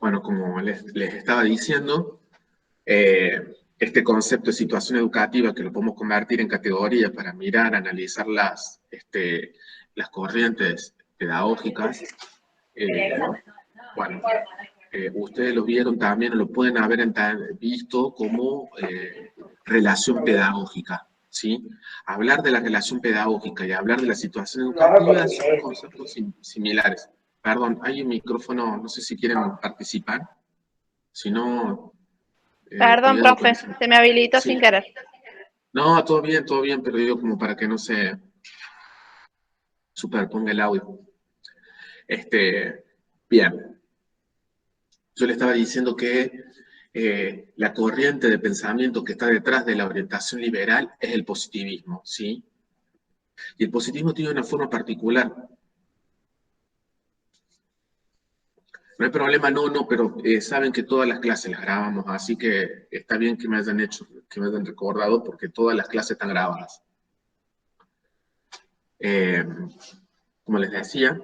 Bueno, como les estaba diciendo, este concepto de situación educativa que lo podemos convertir en categoría para mirar, analizar las corrientes pedagógicas, bueno, ustedes lo vieron también, lo pueden haber visto como relación pedagógica, ¿sí? Hablar de la relación pedagógica y hablar de la situación educativa son conceptos similares. Perdón, hay un micrófono, no sé si quieren participar, si no, Perdón, cuidado con profe, eso. se me habilitó Sí. sin querer. No, todo bien, pero digo como para que no se superponga el audio. Bien, yo le estaba diciendo que la corriente de pensamiento que está detrás de la orientación liberal es el positivismo, ¿sí? Y el positivismo tiene una forma particular. No hay problema, no, pero saben que todas las clases las grabamos, así que está bien que me hayan recordado, porque todas las clases están grabadas. Como les decía,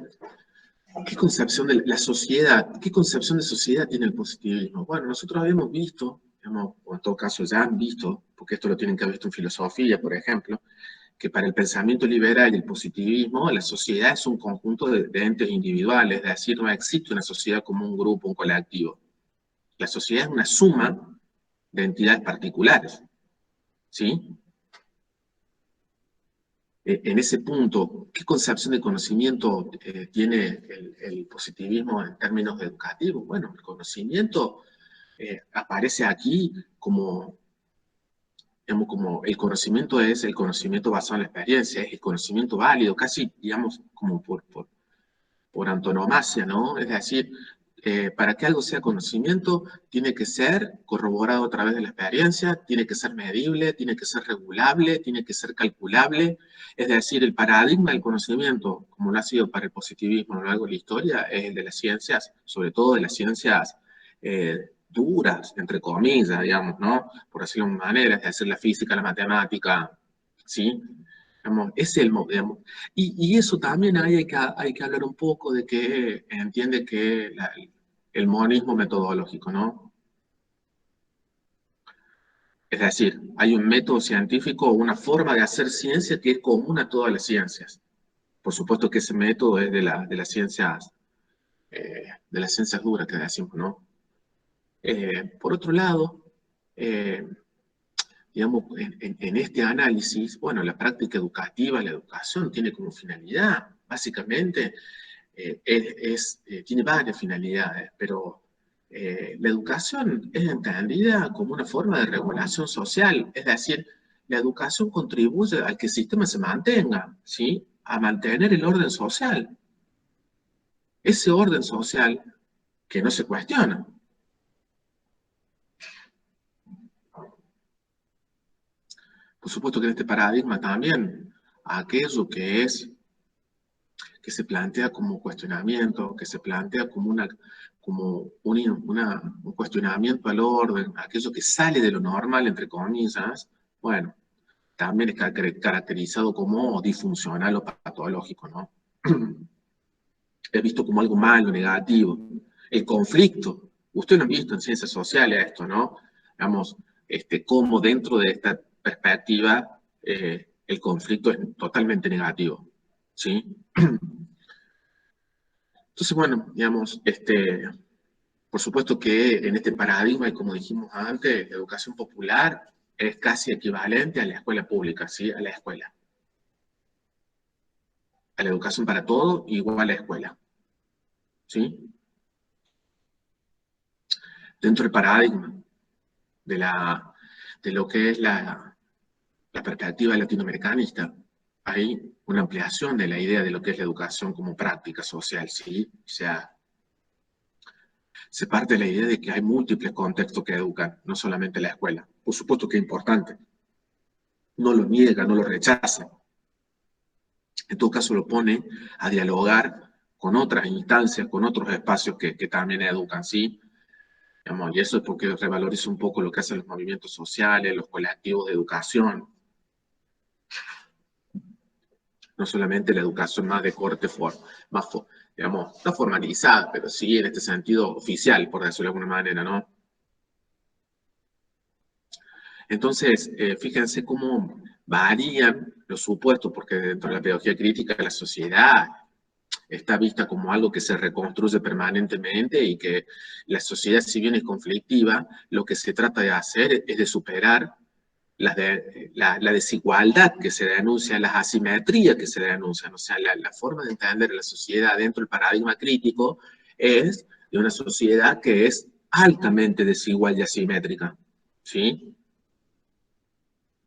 ¿qué concepción de la sociedad, qué concepción de sociedad tiene el positivismo? Bueno, nosotros habíamos visto, o en todo caso ya han visto, porque esto lo tienen que haber visto en filosofía, por ejemplo, que para el pensamiento liberal y el positivismo, la sociedad es un conjunto de entes individuales, es decir, no existe una sociedad como un grupo, un colectivo. La sociedad es una suma de entidades particulares, ¿sí? En ese punto, ¿qué concepción de conocimiento tiene el positivismo en términos educativos? Bueno, el conocimiento aparece aquí digamos, como el conocimiento es el conocimiento basado en la experiencia, es el conocimiento válido, casi, digamos, como por antonomasia, ¿no? Es decir, para que algo sea conocimiento, tiene que ser corroborado a través de la experiencia, tiene que ser medible, tiene que ser regulable, tiene que ser calculable. Es decir, el paradigma del conocimiento, como lo ha sido para el positivismo a lo largo de la historia, es el de las ciencias, sobre todo de las ciencias duras, entre comillas, digamos, ¿no? Por decirlo de una manera, es decir, la física, la matemática, ¿sí? Digamos, es el, digamos, y eso también hay que hablar un poco de que entiende que el monismo metodológico, ¿no? Es decir, hay un método científico o una forma de hacer ciencia que es común a todas las ciencias. Por supuesto que ese método es de las ciencias duras que decimos, ¿no? Por otro lado, eh, digamos, en este análisis, bueno, la práctica educativa, la educación tiene como finalidad, básicamente, tiene varias finalidades, pero la educación es entendida como una forma de regulación social, es decir, la educación contribuye a que el sistema se mantenga, ¿sí? A mantener el orden social. Ese orden social que no se cuestiona. Por supuesto que en este paradigma también, aquello que se plantea como cuestionamiento, que se plantea como un cuestionamiento al orden, aquello que sale de lo normal, entre comillas, bueno, también es caracterizado como disfuncional o patológico, ¿no? Es visto como algo malo, negativo. El conflicto, usted lo ha visto en ciencias sociales esto, ¿no? Digamos, cómo dentro de esta perspectiva el conflicto es totalmente negativo, ¿sí? Entonces, bueno, digamos, por supuesto que en este paradigma, y como dijimos antes, la educación popular es casi equivalente a la escuela pública, ¿sí? A la escuela. A la educación para todo, igual a la escuela, ¿sí? Dentro del paradigma de, de lo que es la perspectiva latinoamericanista, hay una ampliación de la idea de lo que es la educación como práctica social, ¿sí? O sea, se parte de la idea de que hay múltiples contextos que educan, no solamente la escuela. Por supuesto que es importante, no lo niega, no lo rechaza. En todo caso lo pone a dialogar con otras instancias, con otros espacios que también educan, ¿sí? Digamos, y eso es porque revaloriza un poco lo que hacen los movimientos sociales, los colectivos de educación, no solamente la educación más de corte digamos, no formalizada, pero sí en este sentido oficial, por decirlo de alguna manera, ¿no? Entonces, fíjense cómo varían los supuestos, porque dentro de la pedagogía crítica la sociedad está vista como algo que se reconstruye permanentemente y que la sociedad, si bien es conflictiva, lo que se trata de hacer es de superar la desigualdad que se denuncia, las asimetrías que se denuncian. O sea, la forma de entender la sociedad dentro del paradigma crítico es de una sociedad que es altamente desigual y asimétrica, ¿sí?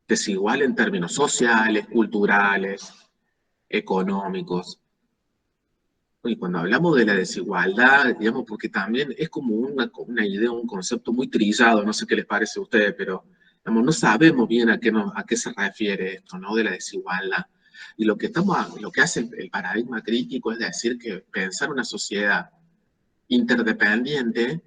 Desigual en términos sociales, culturales, económicos. Y cuando hablamos de la desigualdad, digamos, porque también es como una idea, un concepto muy trillado, no sé qué les parece a ustedes, pero digamos, no sabemos bien a qué se refiere esto, ¿no? De la desigualdad. Y lo que hace el paradigma crítico es decir que pensar una sociedad interdependiente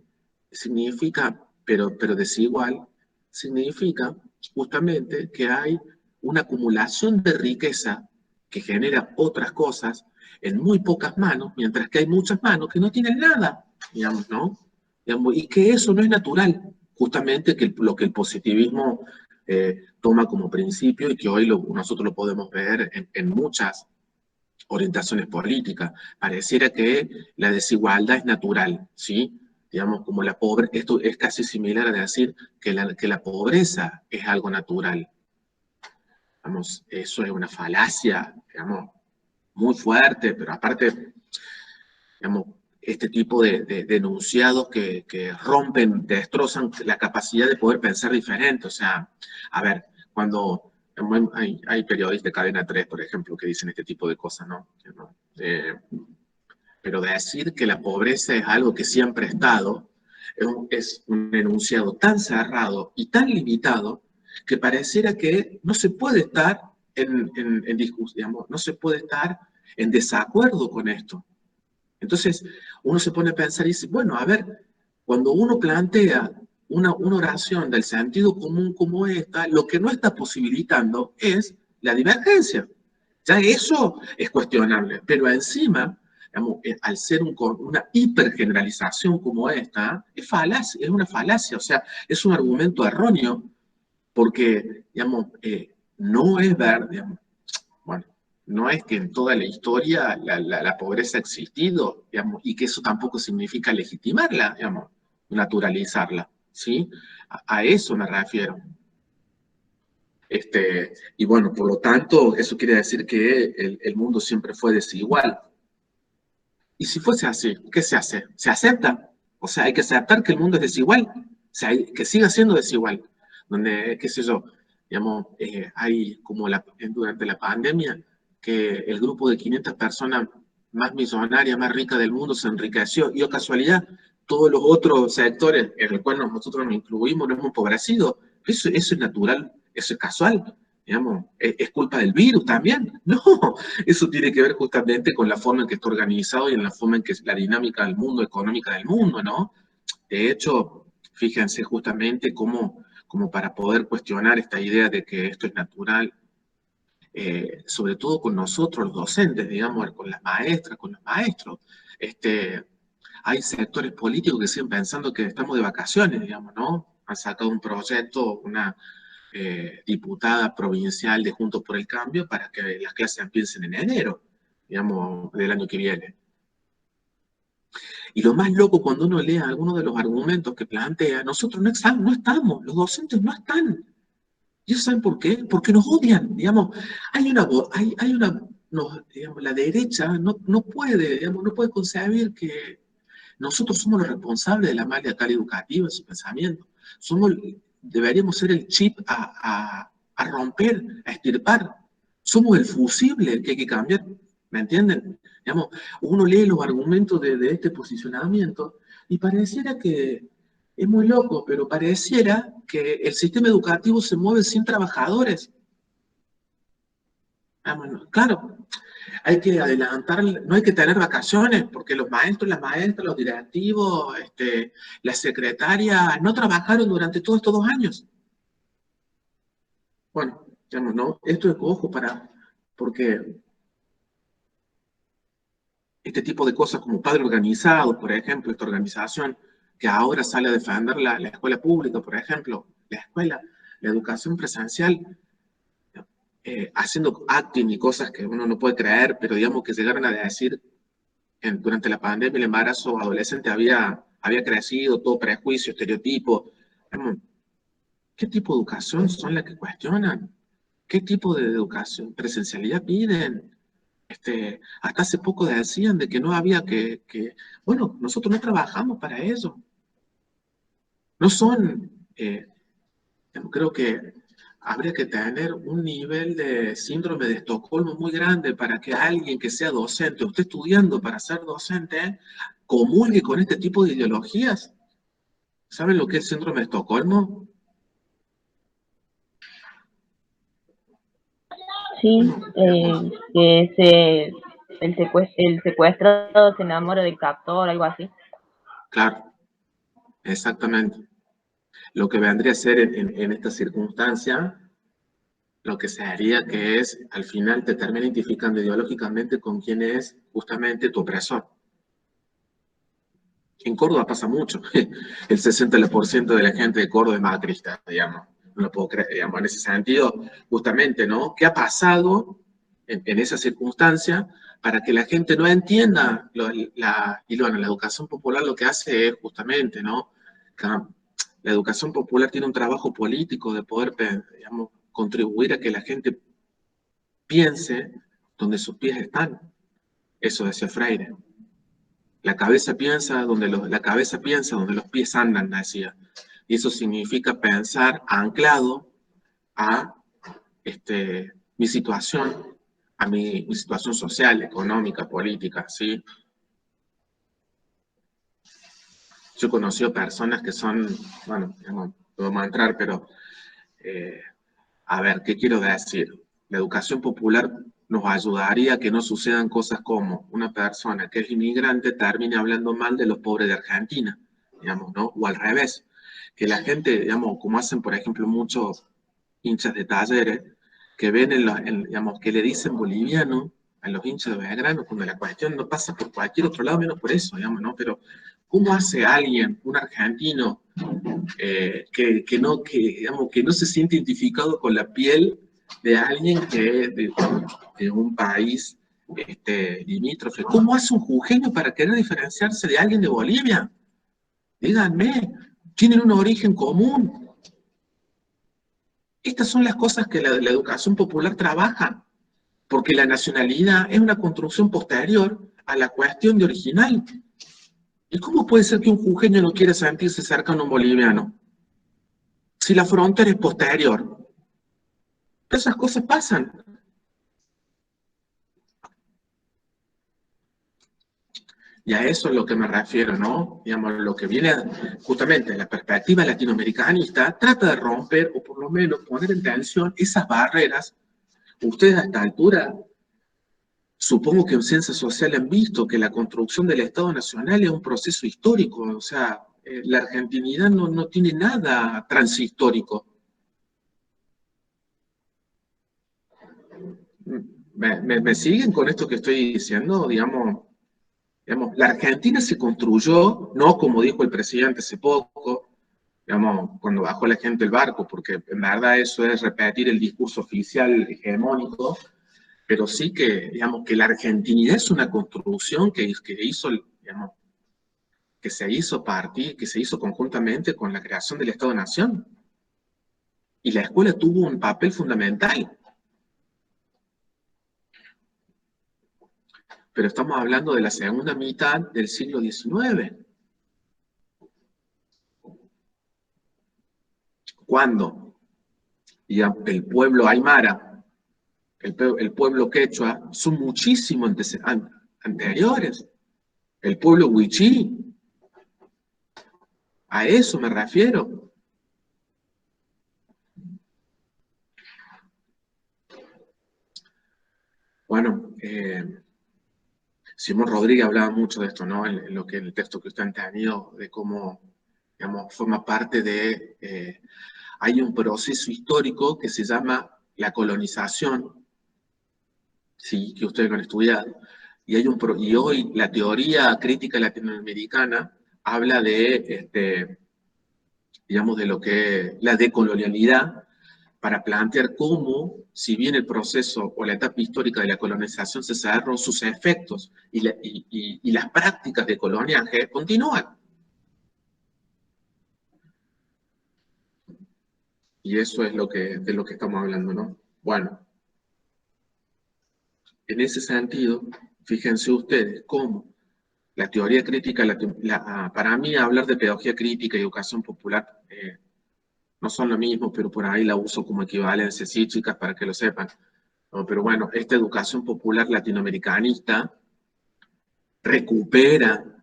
significa, pero desigual, significa justamente que hay una acumulación de riqueza que genera otras cosas en muy pocas manos, mientras que hay muchas manos que no tienen nada, digamos, ¿no? Digamos, y que eso no es natural, justamente lo que el positivismo toma como principio y que hoy nosotros lo podemos ver en muchas orientaciones políticas. Pareciera que la desigualdad es natural, ¿sí? Digamos, como la pobreza, esto es casi similar a decir que la pobreza es algo natural. Digamos, eso es una falacia, digamos, muy fuerte, pero aparte, digamos, este tipo de enunciados que rompen, destrozan la capacidad de poder pensar diferente. O sea, a ver, cuando hay periodistas de Cadena 3, por ejemplo, que dicen este tipo de cosas, ¿no? Pero decir que la pobreza es algo que siempre ha estado es un enunciado tan cerrado y tan limitado que pareciera que no se puede estar en discusión, digamos, no se puede estar en desacuerdo con esto. Entonces, uno se pone a pensar y dice, bueno, a ver, cuando uno plantea una oración del sentido común como esta, lo que no está posibilitando es la divergencia. Ya eso es cuestionable, pero encima, digamos, al ser una hipergeneralización como esta, es una falacia, o sea, es un argumento erróneo, porque, digamos, no es ver, digamos, bueno, no es que en toda la historia la pobreza ha existido, digamos, y que eso tampoco significa legitimarla, digamos, naturalizarla, ¿sí? A eso me refiero. Y bueno, por lo tanto, eso quiere decir que el mundo siempre fue desigual. Y si fuese así, ¿qué se hace? ¿Se acepta? O sea, hay que aceptar que el mundo es desigual, o sea, que siga siendo desigual, donde, qué sé yo, digamos, hay como durante la pandemia, que el grupo de 500 personas más millonarias, más ricas del mundo se enriqueció, y o casualidad, todos los otros sectores en los cuales nosotros nos incluimos nos hemos empobrecido. Eso es natural, eso es casual, digamos, es culpa del virus también. No, eso tiene que ver justamente con la forma en que está organizado y en la forma en que es la dinámica del mundo, económica del mundo, ¿no? De hecho, fíjense justamente cómo para poder cuestionar esta idea de que esto es natural, sobre todo con nosotros los docentes, digamos, con las maestras, con los maestros, hay sectores políticos que siguen pensando que estamos de vacaciones, digamos, ¿no? Han sacado un proyecto, una diputada provincial de Juntos por el Cambio para que las clases empiecen en enero, digamos, del año que viene. Y lo más loco cuando uno lee algunos de los argumentos que plantea, nosotros no estamos, los docentes no están. ¿Y eso saben por qué? Porque nos odian, digamos. Hay una digamos, la derecha no puede, digamos, no puede concebir que nosotros somos los responsables de la mala calidad educativa en su pensamiento. Deberíamos ser el chip a romper, a extirpar. Somos el fusible que hay que cambiar. ¿Me entienden? Digamos, uno lee los argumentos de este posicionamiento y pareciera que es muy loco, pero pareciera que el sistema educativo se mueve sin trabajadores. Bueno, claro, hay que adelantar, no hay que tener vacaciones, porque los maestros, las maestras, los directivos, las secretarias, no trabajaron durante todos estos 2 años. Bueno, digamos, ¿no? Esto es ojo porque este tipo de cosas como Padre Organizado, por ejemplo, esta organización que ahora sale a defender la escuela pública, por ejemplo, la escuela, la educación presencial, haciendo acting y cosas que uno no puede creer, pero digamos que llegaron a decir durante la pandemia el embarazo adolescente había crecido, todo prejuicio, estereotipo. ¿Qué tipo de educación son las que cuestionan? ¿Qué tipo de educación, presencialidad piden? Hasta hace poco decían de que no había bueno, nosotros no trabajamos para eso. No son, creo que habría que tener un nivel de síndrome de Estocolmo muy grande para que alguien que sea docente o esté estudiando para ser docente comulgue con este tipo de ideologías. ¿Saben lo que es síndrome de Estocolmo? Sí, Bueno, el secuestrado se enamora del captor, algo así. claro, exactamente. Lo que vendría a ser en esta circunstancia, lo que se haría que es, al final te termina identificando ideológicamente con quién es justamente tu opresor. En Córdoba pasa mucho. El 60% de la gente de Córdoba es macrista, digamos. No lo puedo creer, digamos, en ese sentido, justamente, ¿no? ¿Qué ha pasado en esa circunstancia para que la gente no entienda? Y bueno, la educación popular lo que hace es justamente, ¿no? La educación popular tiene un trabajo político de poder, digamos, contribuir a que la gente piense donde sus pies están. Eso decía Freire. La cabeza piensa donde los pies andan, decía. Y eso significa pensar anclado a mi situación, a mi situación social, económica, política, ¿sí? Yo he conocido personas que son, bueno, no vamos a entrar, pero a ver, ¿qué quiero decir? La educación popular nos ayudaría a que no sucedan cosas como una persona que es inmigrante termine hablando mal de los pobres de Argentina, digamos, ¿no? O al revés, que la gente, digamos, como hacen, por ejemplo, muchos hinchas de Talleres, que ven, digamos, que le dicen boliviano a los hinchas de Belgrano, cuando la cuestión no pasa por cualquier otro lado, menos por eso, digamos, ¿no? Pero, ¿cómo hace alguien, un argentino, digamos, que no se siente identificado con la piel de alguien que es de un país limítrofe? ¿Cómo hace un jujeño para querer diferenciarse de alguien de Bolivia? Díganme, tienen un origen común. Estas son las cosas que la educación popular trabaja, porque la nacionalidad es una construcción posterior a la cuestión de original. ¿Y cómo puede ser que un jujeño no quiera sentirse cercano a un boliviano? Si la frontera es posterior. Esas cosas pasan. Y a eso es lo que me refiero, ¿no? Digamos, lo que viene justamente de la perspectiva latinoamericanista, trata de romper o por lo menos poner en tensión esas barreras. Ustedes a esta altura, supongo que en ciencias sociales han visto que la construcción del Estado Nacional es un proceso histórico, o sea, la argentinidad no tiene nada transhistórico. ¿Me siguen con esto que estoy diciendo? Digamos, la Argentina se construyó, no como dijo el presidente hace poco, digamos, cuando bajó la gente del barco, porque en verdad eso es repetir el discurso oficial hegemónico, pero sí que, digamos, que la argentinidad es una construcción digamos, que se hizo conjuntamente con la creación del Estado-Nación. Y la escuela tuvo un papel fundamental. Pero estamos hablando de la segunda mitad del siglo XIX. Cuando el pueblo aymara, el pueblo quechua, son muchísimo anteriores. El pueblo huichí, a eso me refiero. Bueno, Simón Rodríguez hablaba mucho de esto, ¿no? En lo que el texto que usted ha tenido, de cómo, digamos, forma parte de... hay un proceso histórico que se llama la colonización, sí, que ustedes lo han estudiado, Y hoy la teoría crítica latinoamericana habla de, digamos, de lo que es la decolonialidad, para plantear cómo, si bien el proceso o la etapa histórica de la colonización se cerró, sus efectos y las prácticas de coloniaje continúan. Y eso es de lo que estamos hablando, ¿no? Bueno, en ese sentido, fíjense ustedes cómo la teoría crítica, para mí hablar de pedagogía crítica y educación popular no son lo mismo, pero por ahí la uso como equivalencia, sí, chicas, para que lo sepan. No, pero bueno, esta educación popular latinoamericanista recupera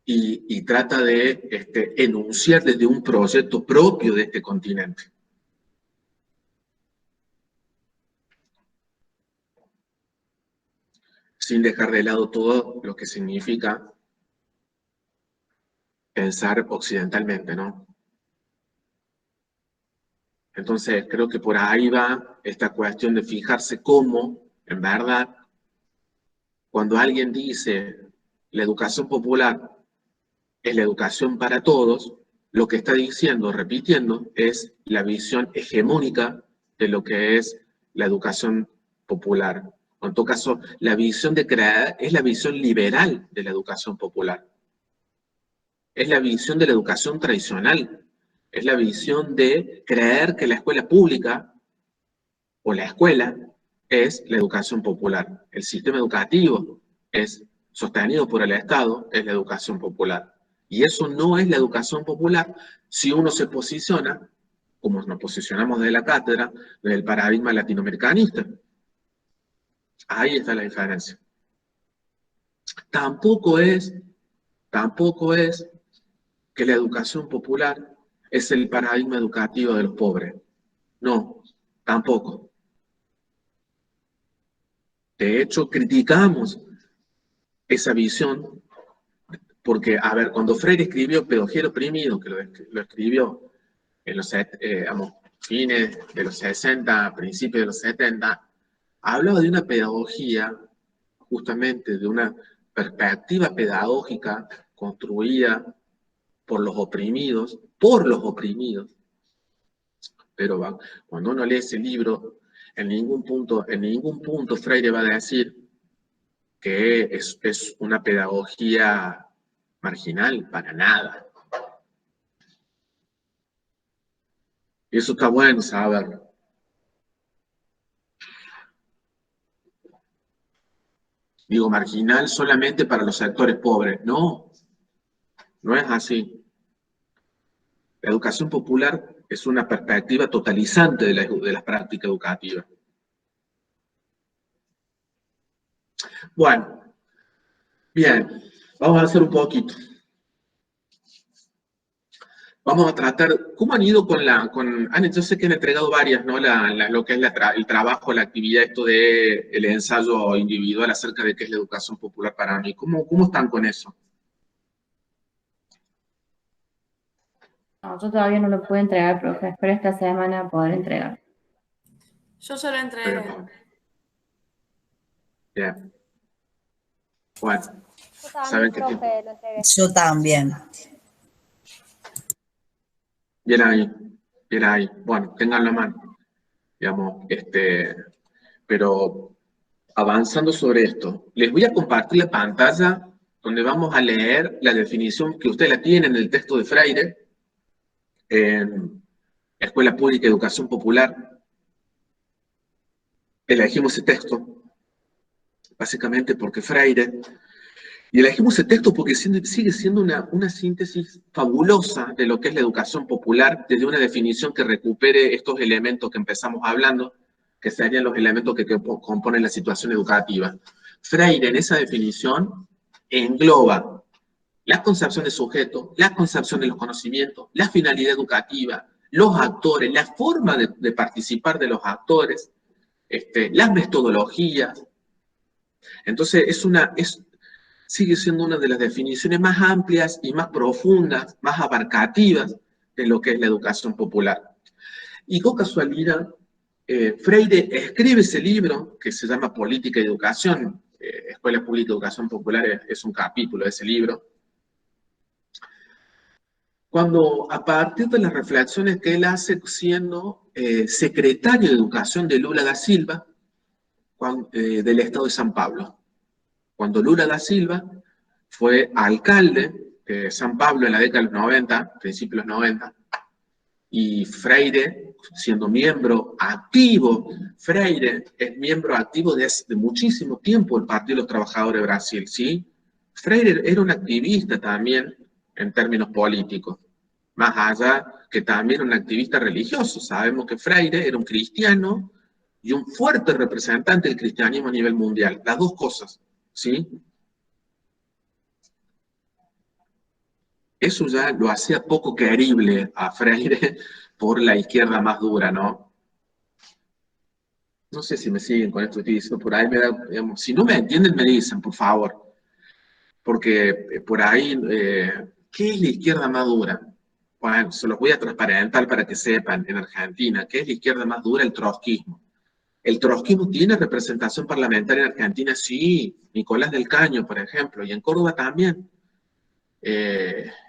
y trata de enunciar desde un proyecto propio de este continente. Sin dejar de lado todo lo que significa pensar occidentalmente, ¿no? Entonces, creo que por ahí va esta cuestión de fijarse cómo, en verdad, cuando alguien dice la educación popular es la educación para todos, lo que está diciendo, repitiendo, es la visión hegemónica de lo que es la educación popular. En todo caso, la visión de crear es la visión liberal de la educación popular. Es la visión de la educación tradicional. Es la visión de creer que la escuela pública o la escuela es la educación popular. El sistema educativo es sostenido por el Estado, es la educación popular. Y eso no es la educación popular si uno se posiciona, como nos posicionamos desde la cátedra, desde el paradigma latinoamericanista. Ahí está la diferencia. Tampoco es que la educación popular es el paradigma educativo de los pobres. No, tampoco. De hecho, criticamos esa visión porque, a ver, cuando Freire escribió Pedagogía oprimido, que lo escribió en los fines de los 60, principios de los 70, hablaba de una pedagogía, justamente de una perspectiva pedagógica construida por los oprimidos, pero cuando uno lee ese libro, en ningún punto Freire va a decir que es una pedagogía marginal, para nada. Y eso está bueno saberlo. Digo, marginal solamente para los sectores pobres. No, no es así. La educación popular es una perspectiva totalizante de las prácticas educativas. Bueno, bien, vamos a hacer un poquito. Vamos a tratar, ¿cómo han ido yo sé que han entregado varias, ¿no? Lo que es el trabajo, la actividad, esto del ensayo individual acerca de qué es la educación popular para mí. ¿Cómo están con eso? No, yo todavía no lo pude entregar, profe. Espero esta semana poder entregar. Yo solo entregué. Bien. Bueno, saben que yo también. Bien ahí. Bueno, tengan la mano. Digamos, pero avanzando sobre esto, les voy a compartir la pantalla donde vamos a leer la definición que usted la tiene en el texto de Freire, en Escuela Pública y Educación Popular. Elegimos ese texto, básicamente porque Freire, y elegimos ese texto porque sigue siendo una síntesis fabulosa de lo que es la educación popular, desde una definición que recupere estos elementos que empezamos hablando, que serían los elementos que componen la situación educativa. Freire, en esa definición, engloba la concepción de sujeto, la concepción de los conocimientos, la finalidad educativa, los actores, la forma de participar de los actores, las metodologías. Entonces, sigue siendo una de las definiciones más amplias y más profundas, más abarcativas de lo que es la educación popular. Y con casualidad, Freire escribe ese libro que se llama Política y Educación, Escuela Pública de Educación Popular es un capítulo de ese libro. Cuando a partir de las reflexiones que él hace siendo secretario de Educación de Lula da Silva, del Estado de San Pablo. Cuando Lula da Silva fue alcalde de San Pablo en la década de los 90, principios de los 90, y Freire, siendo miembro activo, Freire es miembro activo de muchísimo tiempo del Partido de los Trabajadores de Brasil, ¿sí? Freire era un activista también en términos políticos, más allá que también un activista religioso. Sabemos que Freire era un cristiano y un fuerte representante del cristianismo a nivel mundial, las dos cosas, ¿sí? Eso ya lo hacía poco querible a Freire por la izquierda más dura, ¿no? No sé si me siguen con esto que estoy diciendo, por ahí me da, digamos, si no me entienden me dicen, por favor, porque por ahí, ¿qué es la izquierda más dura? Bueno, se los voy a transparentar para que sepan, en Argentina, ¿qué es la izquierda más dura? El trotskismo. ¿El trotskismo tiene representación parlamentaria en Argentina? Sí, Nicolás del Caño, por ejemplo, y en Córdoba también.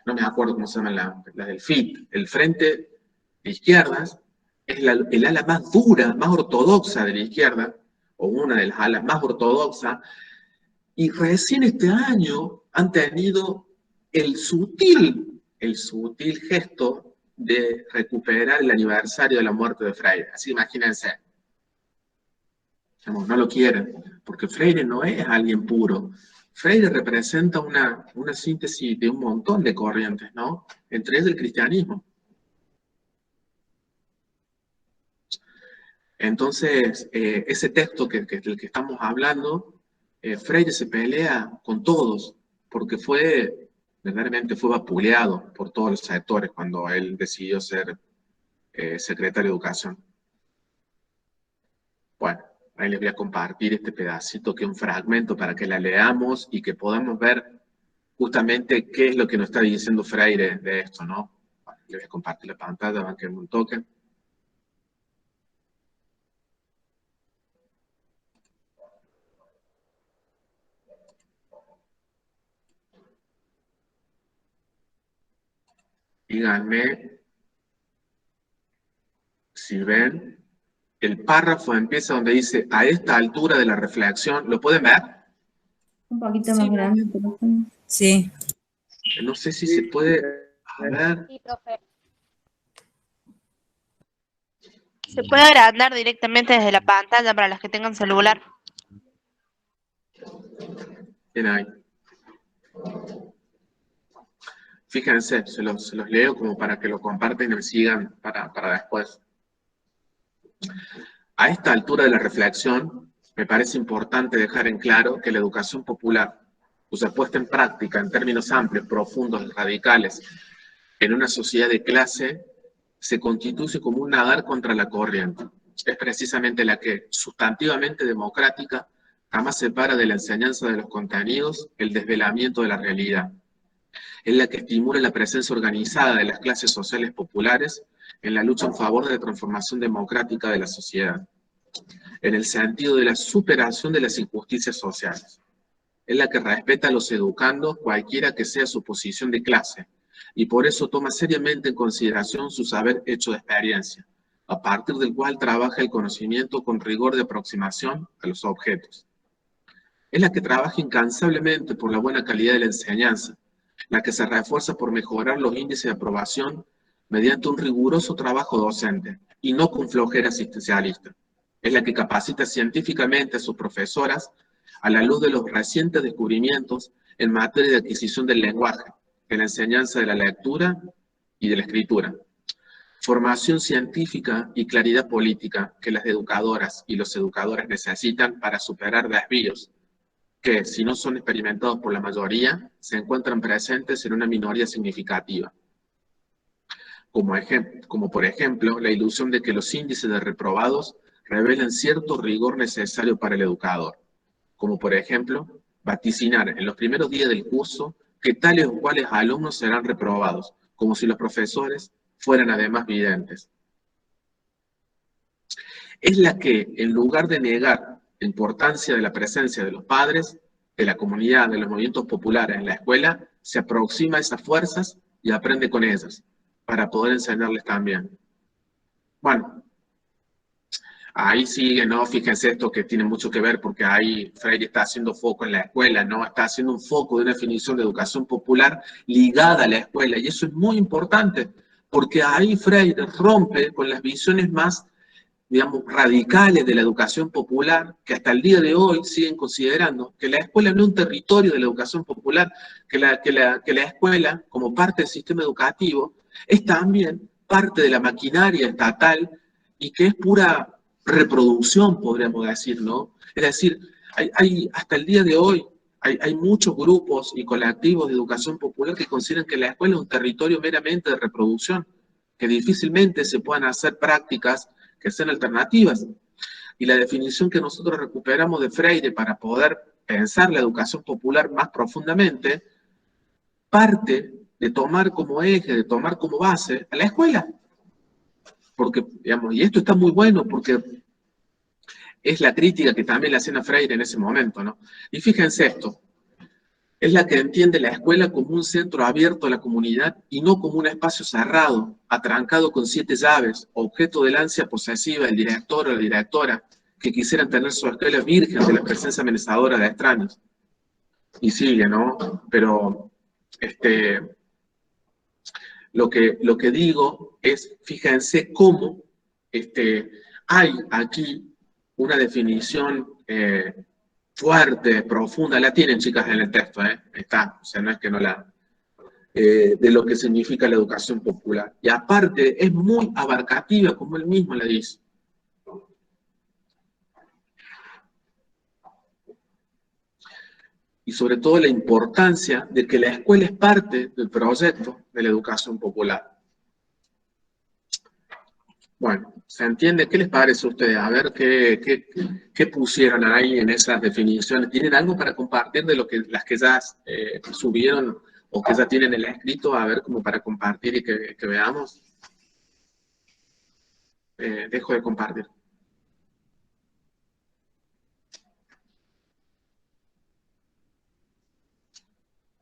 No me acuerdo cómo se llama la del FIT, el Frente de Izquierdas, es el ala más dura, más ortodoxa de la izquierda, o una de las alas más ortodoxas, y recién este año han tenido el sutil gesto de recuperar el aniversario de la muerte de Freire. Así imagínense. No lo quieren, porque Freire no es alguien puro. Freire representa una síntesis de un montón de corrientes, ¿no? Entre ellas el cristianismo. Entonces, ese texto del que estamos hablando, Freire se pelea con todos, porque verdaderamente fue vapuleado por todos los sectores cuando él decidió ser secretario de Educación. Bueno, ahí les voy a compartir este pedacito, que es un fragmento para que la leamos y que podamos ver justamente qué es lo que nos está diciendo Freire de esto, ¿no? Bueno, les voy a compartir la pantalla, van a que un toque. Díganme si ven. El párrafo empieza donde dice, a esta altura de la reflexión, ¿lo pueden ver? Un poquito más grande. Sí. No sé si se puede ver. Sí, profe. Se puede agrandar directamente desde la pantalla para los que tengan celular. Bien ahí. Fíjense, se los leo como para que lo compartan y me sigan para después. A esta altura de la reflexión, me parece importante dejar en claro que la educación popular, cuya puesta en práctica en términos amplios, profundos y radicales en una sociedad de clase, se constituye como un nadar contra la corriente. Es precisamente la que, sustantivamente democrática, jamás separa de la enseñanza de los contenidos el desvelamiento de la realidad. Es la que estimula la presencia organizada de las clases sociales populares en la lucha en favor de la transformación democrática de la sociedad, en el sentido de la superación de las injusticias sociales. Es la que respeta a los educandos cualquiera que sea su posición de clase, y por eso toma seriamente en consideración su saber hecho de experiencia, a partir del cual trabaja el conocimiento con rigor de aproximación a los objetos. Es la que trabaja incansablemente por la buena calidad de la enseñanza, la que se refuerza por mejorar los índices de aprobación mediante un riguroso trabajo docente, y no con flojera asistencialista. Es la que capacita científicamente a sus profesoras a la luz de los recientes descubrimientos en materia de adquisición del lenguaje, de la enseñanza de la lectura y de la escritura. Formación científica y claridad política que las educadoras y los educadores necesitan para superar desvíos que, si no son experimentados por la mayoría, se encuentran presentes en una minoría significativa. Como por ejemplo, la ilusión de que los índices de reprobados revelan cierto rigor necesario para el educador. Como por ejemplo, vaticinar en los primeros días del curso que tales o cuales alumnos serán reprobados, como si los profesores fueran además videntes. Es la que, en lugar de negar la importancia de la presencia de los padres, de la comunidad, de los movimientos populares en la escuela, se aproxima a esas fuerzas y aprende con ellas, para poder enseñarles también. Bueno, ahí sigue, ¿no? Fíjense esto que tiene mucho que ver porque ahí Freire está haciendo foco en la escuela, ¿no? Está haciendo un foco de una definición de educación popular ligada a la escuela, y eso es muy importante, porque ahí Freire rompe con las visiones más, digamos, radicales de la educación popular, que hasta el día de hoy siguen considerando que la escuela no es un territorio de la educación popular, que la escuela, como parte del sistema educativo, es también parte de la maquinaria estatal y que es pura reproducción, podríamos decir, ¿no? Es decir, hasta el día de hoy hay muchos grupos y colectivos de educación popular que consideran que la escuela es un territorio meramente de reproducción, que difícilmente se puedan hacer prácticas que sean alternativas. Y la definición que nosotros recuperamos de Freire para poder pensar la educación popular más profundamente, parte de tomar como eje, de tomar como base a la escuela. Porque, digamos, y esto está muy bueno porque es la crítica que también le hacen a Freire en ese momento, ¿no? Y fíjense esto, es la que entiende la escuela como un centro abierto a la comunidad y no como un espacio cerrado, atrancado con 7 llaves, objeto del ansia posesiva del director o la directora que quisieran tener su escuela virgen de la presencia amenazadora de extraños. Y sigue, ¿no? Pero lo que digo es, fíjense cómo hay aquí una definición fuerte, profunda, la tienen chicas en el texto, está, o sea, no es que no la, de lo que significa la educación popular. Y aparte es muy abarcativa, como él mismo le dice. Y sobre todo la importancia de que la escuela es parte del proyecto de la educación popular. Bueno, ¿se entiende? ¿Qué les parece a ustedes? A ver qué pusieron ahí en esas definiciones. ¿Tienen algo para compartir de las que ya subieron o que ya tienen el escrito? A ver, como para compartir y que veamos. Dejo de compartir.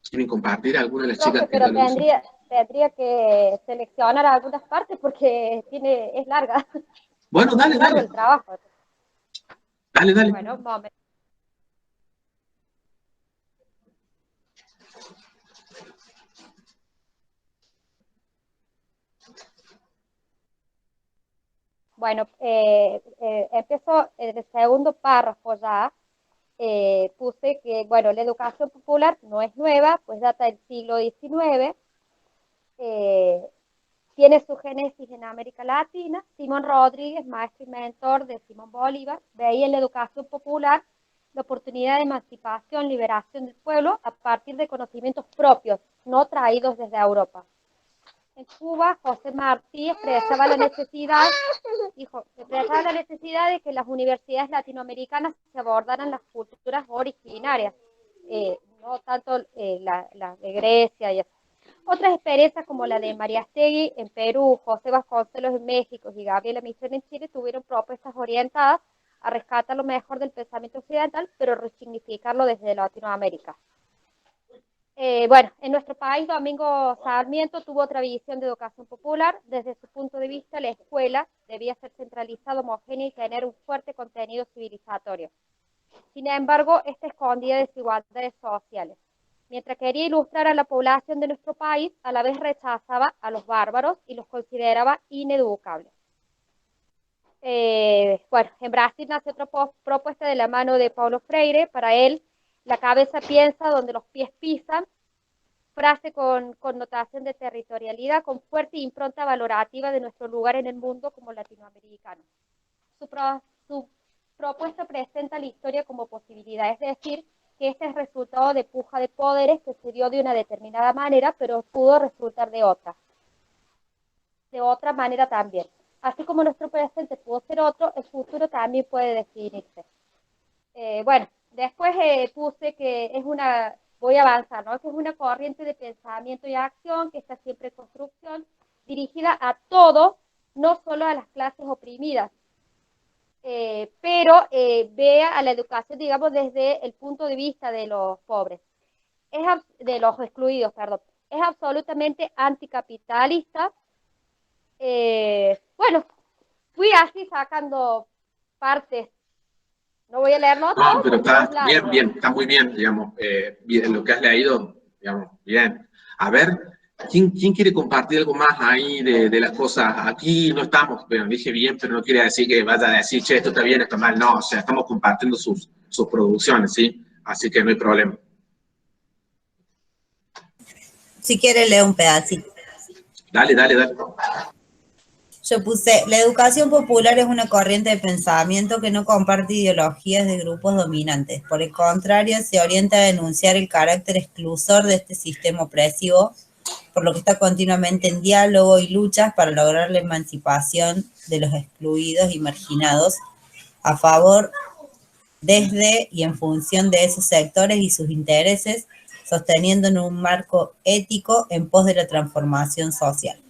¿Quieren compartir alguna de las chicas? Pero tendría que seleccionar algunas partes porque es larga. Bueno, dale, es largo dale. El trabajo. Dale. Bueno, vamos. Bueno, empiezo en el segundo párrafo ya. Puse que, bueno, la educación popular no es nueva, pues data del siglo XIX. Tiene su génesis en América Latina. Simón Rodríguez, maestro y mentor de Simón Bolívar, veía en la educación popular la oportunidad de emancipación, liberación del pueblo a partir de conocimientos propios, no traídos desde Europa. En Cuba, José Martí expresaba la necesidad de que las universidades latinoamericanas se abordaran las culturas originarias, no tanto la de Grecia y eso. Otras experiencias como la de Mariátegui en Perú, José Vasconcelos en México y Gabriela Mistral en Chile tuvieron propuestas orientadas a rescatar lo mejor del pensamiento occidental, pero resignificarlo desde Latinoamérica. Bueno, en nuestro país, Domingo Sarmiento tuvo otra visión de educación popular. Desde su punto de vista, la escuela debía ser centralizada, homogénea y tener un fuerte contenido civilizatorio. Sin embargo, esta escondía desigualdades sociales. Mientras quería ilustrar a la población de nuestro país, a la vez rechazaba a los bárbaros y los consideraba ineducables. Bueno, en Brasil nace otra propuesta de la mano de Paulo Freire. Para él, la cabeza piensa donde los pies pisan, frase con connotación de territorialidad, con fuerte impronta valorativa de nuestro lugar en el mundo como latinoamericano. Su propuesta presenta la historia como posibilidad, es decir, que este es resultado de puja de poderes que se dio de una determinada manera, pero pudo resultar de otra manera también. Así como nuestro presente pudo ser otro, el futuro también puede definirse. Bueno, después puse que voy a avanzar, ¿no? Que es una corriente de pensamiento y acción que está siempre en construcción, dirigida a todos, no solo a las clases oprimidas. pero vea a la educación, digamos, desde el punto de vista de los pobres, de los excluidos, perdón. Es absolutamente anticapitalista. Bueno, fui así sacando partes. No voy a leer notas. No, pero está bien, está muy bien, digamos, bien, lo que has leído, digamos, bien. A ver, ¿quién quiere compartir algo más ahí de las cosas? Aquí no estamos, bueno, dije bien, pero no quiere decir que vaya a decir, che, esto está bien, esto está mal, no, o sea, estamos compartiendo sus producciones, ¿sí? Así que no hay problema. Si quiere, leo un pedacito. Dale. Yo puse, la educación popular es una corriente de pensamiento que no comparte ideologías de grupos dominantes. Por el contrario, se orienta a denunciar el carácter exclusor de este sistema opresivo, por lo que está continuamente en diálogo y luchas para lograr la emancipación de los excluidos y marginados a favor, desde y en función de esos sectores y sus intereses, sosteniendo en un marco ético en pos de la transformación social.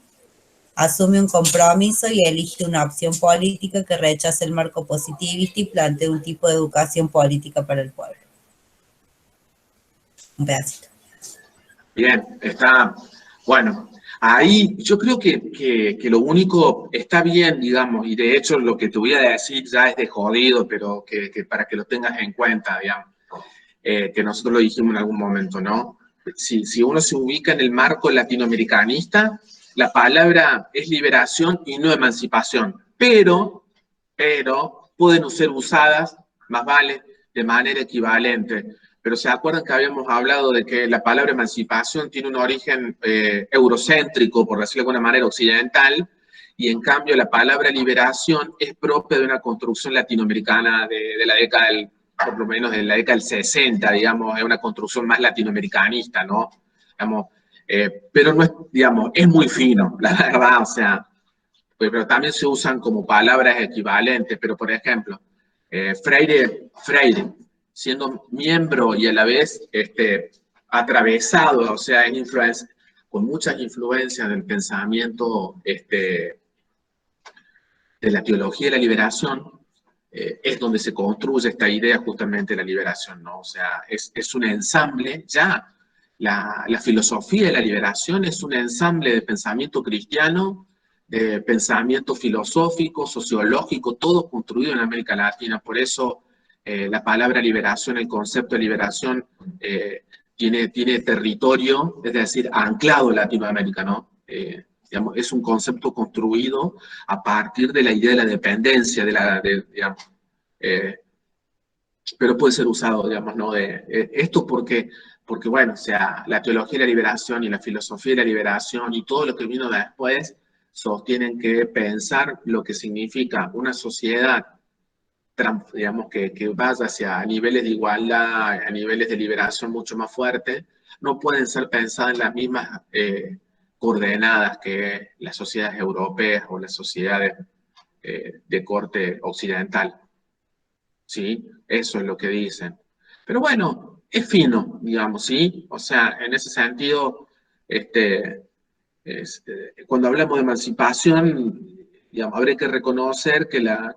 Asume un compromiso y elige una opción política que rechace el marco positivista y plantea un tipo de educación política para el pueblo. Un pedacito. Bien, está, bueno, ahí yo creo que lo único está bien, digamos, y de hecho lo que te voy a decir ya es de jodido, pero que para que lo tengas en cuenta, digamos, que nosotros lo dijimos en algún momento, ¿no? Si uno se ubica en el marco latinoamericanista, la palabra es liberación y no emancipación, pero pueden ser usadas, más vale, de manera equivalente. Pero ¿se acuerdan que habíamos hablado de que la palabra emancipación tiene un origen eurocéntrico, por decirlo de alguna manera, occidental, y en cambio la palabra liberación es propia de una construcción latinoamericana de la década por lo menos de la década del 60, digamos, es una construcción más latinoamericanista, ¿no? Digamos, pero no es, digamos, es muy fino, la verdad, o sea, pero también se usan como palabras equivalentes, pero por ejemplo, Freire, siendo miembro y a la vez atravesado, o sea, con muchas influencias del pensamiento de la teología de la liberación, es donde se construye esta idea justamente de la liberación, ¿no? O sea, es un ensamble, ya la filosofía de la liberación es un ensamble de pensamiento cristiano, de pensamiento filosófico, sociológico, todo construido en América Latina. Por eso la palabra liberación, el concepto de liberación, tiene territorio, es decir, anclado en Latinoamérica, ¿no? Digamos, es un concepto construido a partir de la idea de la dependencia, digamos, pero puede ser usado, digamos, ¿no? Esto porque, bueno, o sea, la teología de la liberación y la filosofía de la liberación y todo lo que vino después sostienen que pensar lo que significa una sociedad, digamos, que vaya hacia niveles de igualdad, a niveles de liberación mucho más fuertes, no pueden ser pensadas en las mismas coordenadas que las sociedades europeas o las sociedades de corte occidental. ¿Sí? Eso es lo que dicen. Pero bueno, es fino, digamos, ¿sí? O sea, en ese sentido, cuando hablamos de emancipación, digamos, habría que reconocer que la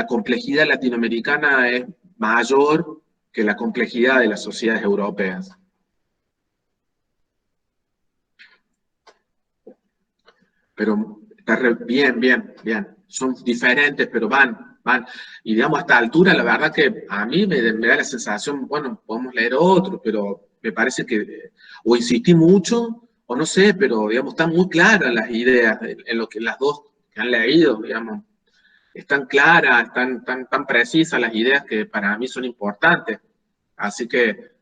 complejidad latinoamericana es mayor que la complejidad de las sociedades europeas. Pero está bien. Son diferentes, pero van. Y digamos, a esta altura, la verdad que a mí me da la sensación, bueno, podemos leer otro, pero me parece que o insistí mucho, o no sé, pero digamos, están muy claras las ideas en lo que las dos que han leído, digamos, están claras, tan precisas las ideas que para mí son importantes. Así que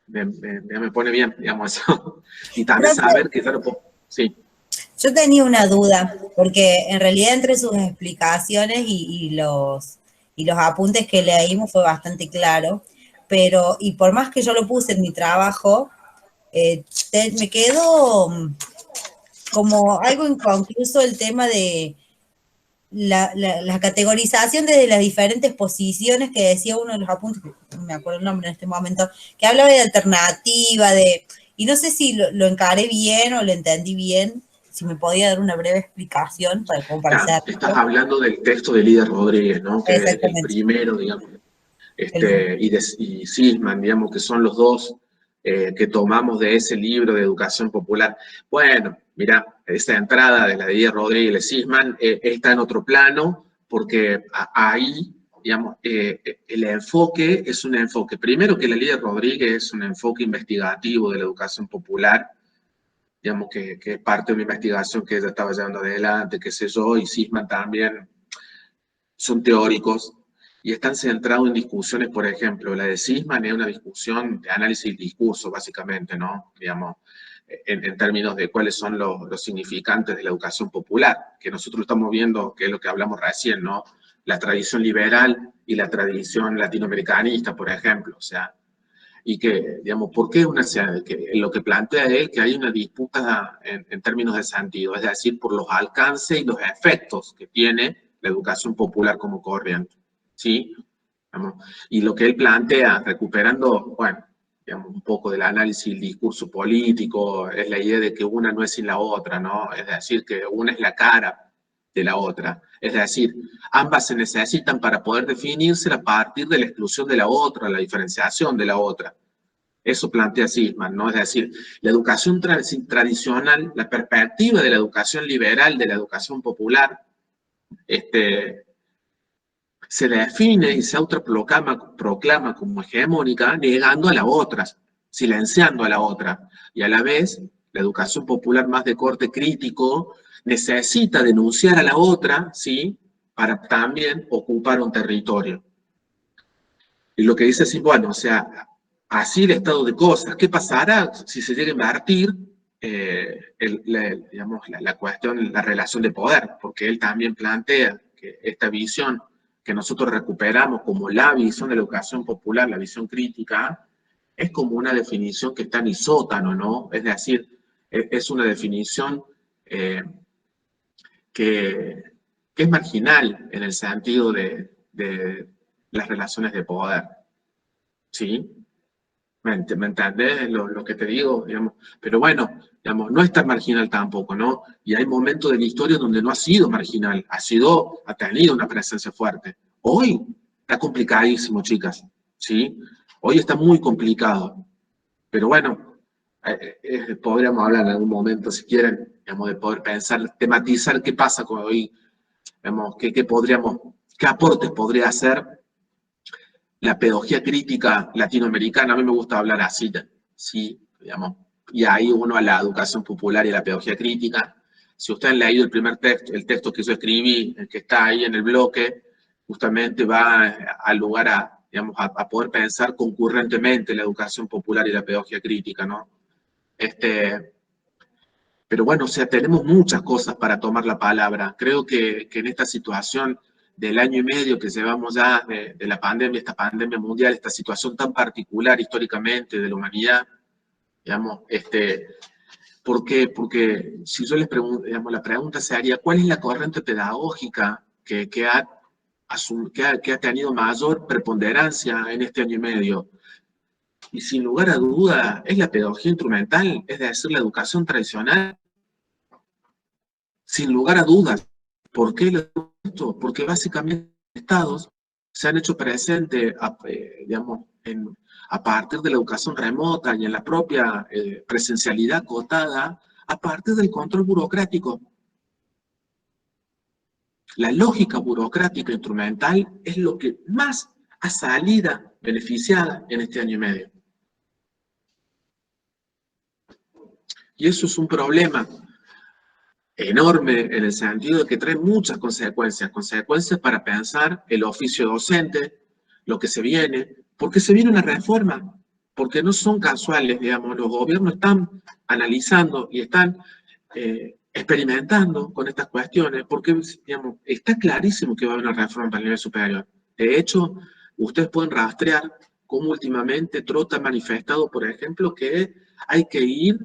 me pone bien, digamos, eso. Y también saber que, claro, sí. Yo tenía una duda, porque en realidad entre sus explicaciones y los apuntes que leímos fue bastante claro, pero, y por más que yo lo puse en mi trabajo, me quedó como algo inconcluso el tema de la categorización desde las diferentes posiciones que decía uno de los apuntes, no me acuerdo el nombre en este momento, que hablaba de alternativa, y no sé si lo encaré bien o lo entendí bien. si me podía dar una breve explicación como para hacer. Estás hablando del texto de Lidia Rodríguez, ¿no? Que es el primero, digamos, y Sisman, digamos, que son los dos que tomamos de ese libro de educación popular. Bueno, mira, esa entrada de la de Lidia Rodríguez de Sisman está en otro plano, porque ahí, digamos, el enfoque es un enfoque, primero que la Lidia Rodríguez es un enfoque investigativo de la educación popular, digamos que es parte de una investigación que ella estaba llevando adelante, qué sé yo, y Sisman también son teóricos, y están centrados en discusiones, por ejemplo, la de Sisman es una discusión de análisis del discurso, básicamente, ¿no? Digamos, en términos de cuáles son los significantes de la educación popular, que nosotros estamos viendo, que es lo que hablamos recién, ¿no? La tradición liberal y la tradición latinoamericanista, por ejemplo, o sea, y que, digamos, ¿por qué lo que plantea él, que hay una disputa en términos de sentido, es decir, por los alcances y los efectos que tiene la educación popular como corriente, ¿sí? Digamos, y lo que él plantea, recuperando, bueno, digamos, un poco del análisis del discurso político, es la idea de que una no es sin la otra, ¿no? Es decir, que una es la cara de la otra. Es decir, ambas se necesitan para poder definirse a partir de la exclusión de la otra, la diferenciación de la otra. Eso plantea Sisman, ¿no? Es decir, la educación tradicional, la perspectiva de la educación liberal, de la educación popular, se define y se autoproclama como hegemónica, negando a la otra, silenciando a la otra. Y a la vez, la educación popular más de corte crítico necesita denunciar a la otra, ¿sí? Para también ocupar un territorio. Y lo que dice así, bueno, o sea, así el estado de cosas. ¿Qué pasará si se llega a invertir la cuestión, la relación de poder? Porque él también plantea que esta visión que nosotros recuperamos como la visión de la educación popular, la visión crítica, es como una definición que está en isótano, ¿no? Es decir, es una definición que es marginal en el sentido de las relaciones de poder, ¿sí? ¿Me entendés lo que te digo? Digamos, pero bueno, digamos, no es tan marginal tampoco, ¿no? Y hay momentos de la historia donde no ha sido marginal, ha tenido una presencia fuerte. Hoy está complicadísimo, chicas, ¿sí? Hoy está muy complicado. Pero bueno, podríamos hablar en algún momento, si quieren, digamos, de poder pensar, tematizar qué pasa con hoy, digamos, qué aportes podría hacer la pedagogía crítica latinoamericana. A mí me gusta hablar así, sí, digamos, y ahí uno a la educación popular y la pedagogía crítica. Si ustedes han leído el texto que yo escribí, el que está ahí en el bloque, justamente va al lugar digamos, a poder pensar concurrentemente la educación popular y la pedagogía crítica, ¿no? Pero bueno, o sea, tenemos muchas cosas para tomar la palabra. Creo que en esta situación del año y medio que llevamos ya de la pandemia, esta pandemia mundial, esta situación tan particular históricamente de la humanidad, digamos, ¿por qué? Porque si yo les pregunto, digamos, la pregunta sería, ¿cuál es la corriente pedagógica que ha tenido mayor preponderancia en este año y medio? Y sin lugar a duda, es la pedagogía instrumental, es decir, la educación tradicional. Sin lugar a dudas. ¿Por qué lo digo esto? Porque básicamente los estados se han hecho presentes, digamos, a partir de la educación remota y en la propia presencialidad acotada, a partir del control burocrático. La lógica burocrática instrumental es lo que más ha salido beneficiada en este año y medio. Y eso es un problema enorme en el sentido de que trae muchas consecuencias para pensar el oficio docente, lo que se viene, porque se viene una reforma, porque no son casuales, digamos, los gobiernos están analizando y están experimentando con estas cuestiones, porque, digamos, está clarísimo que va a haber una reforma para el nivel superior. De hecho, ustedes pueden rastrear cómo últimamente Trota ha manifestado, por ejemplo, que hay que ir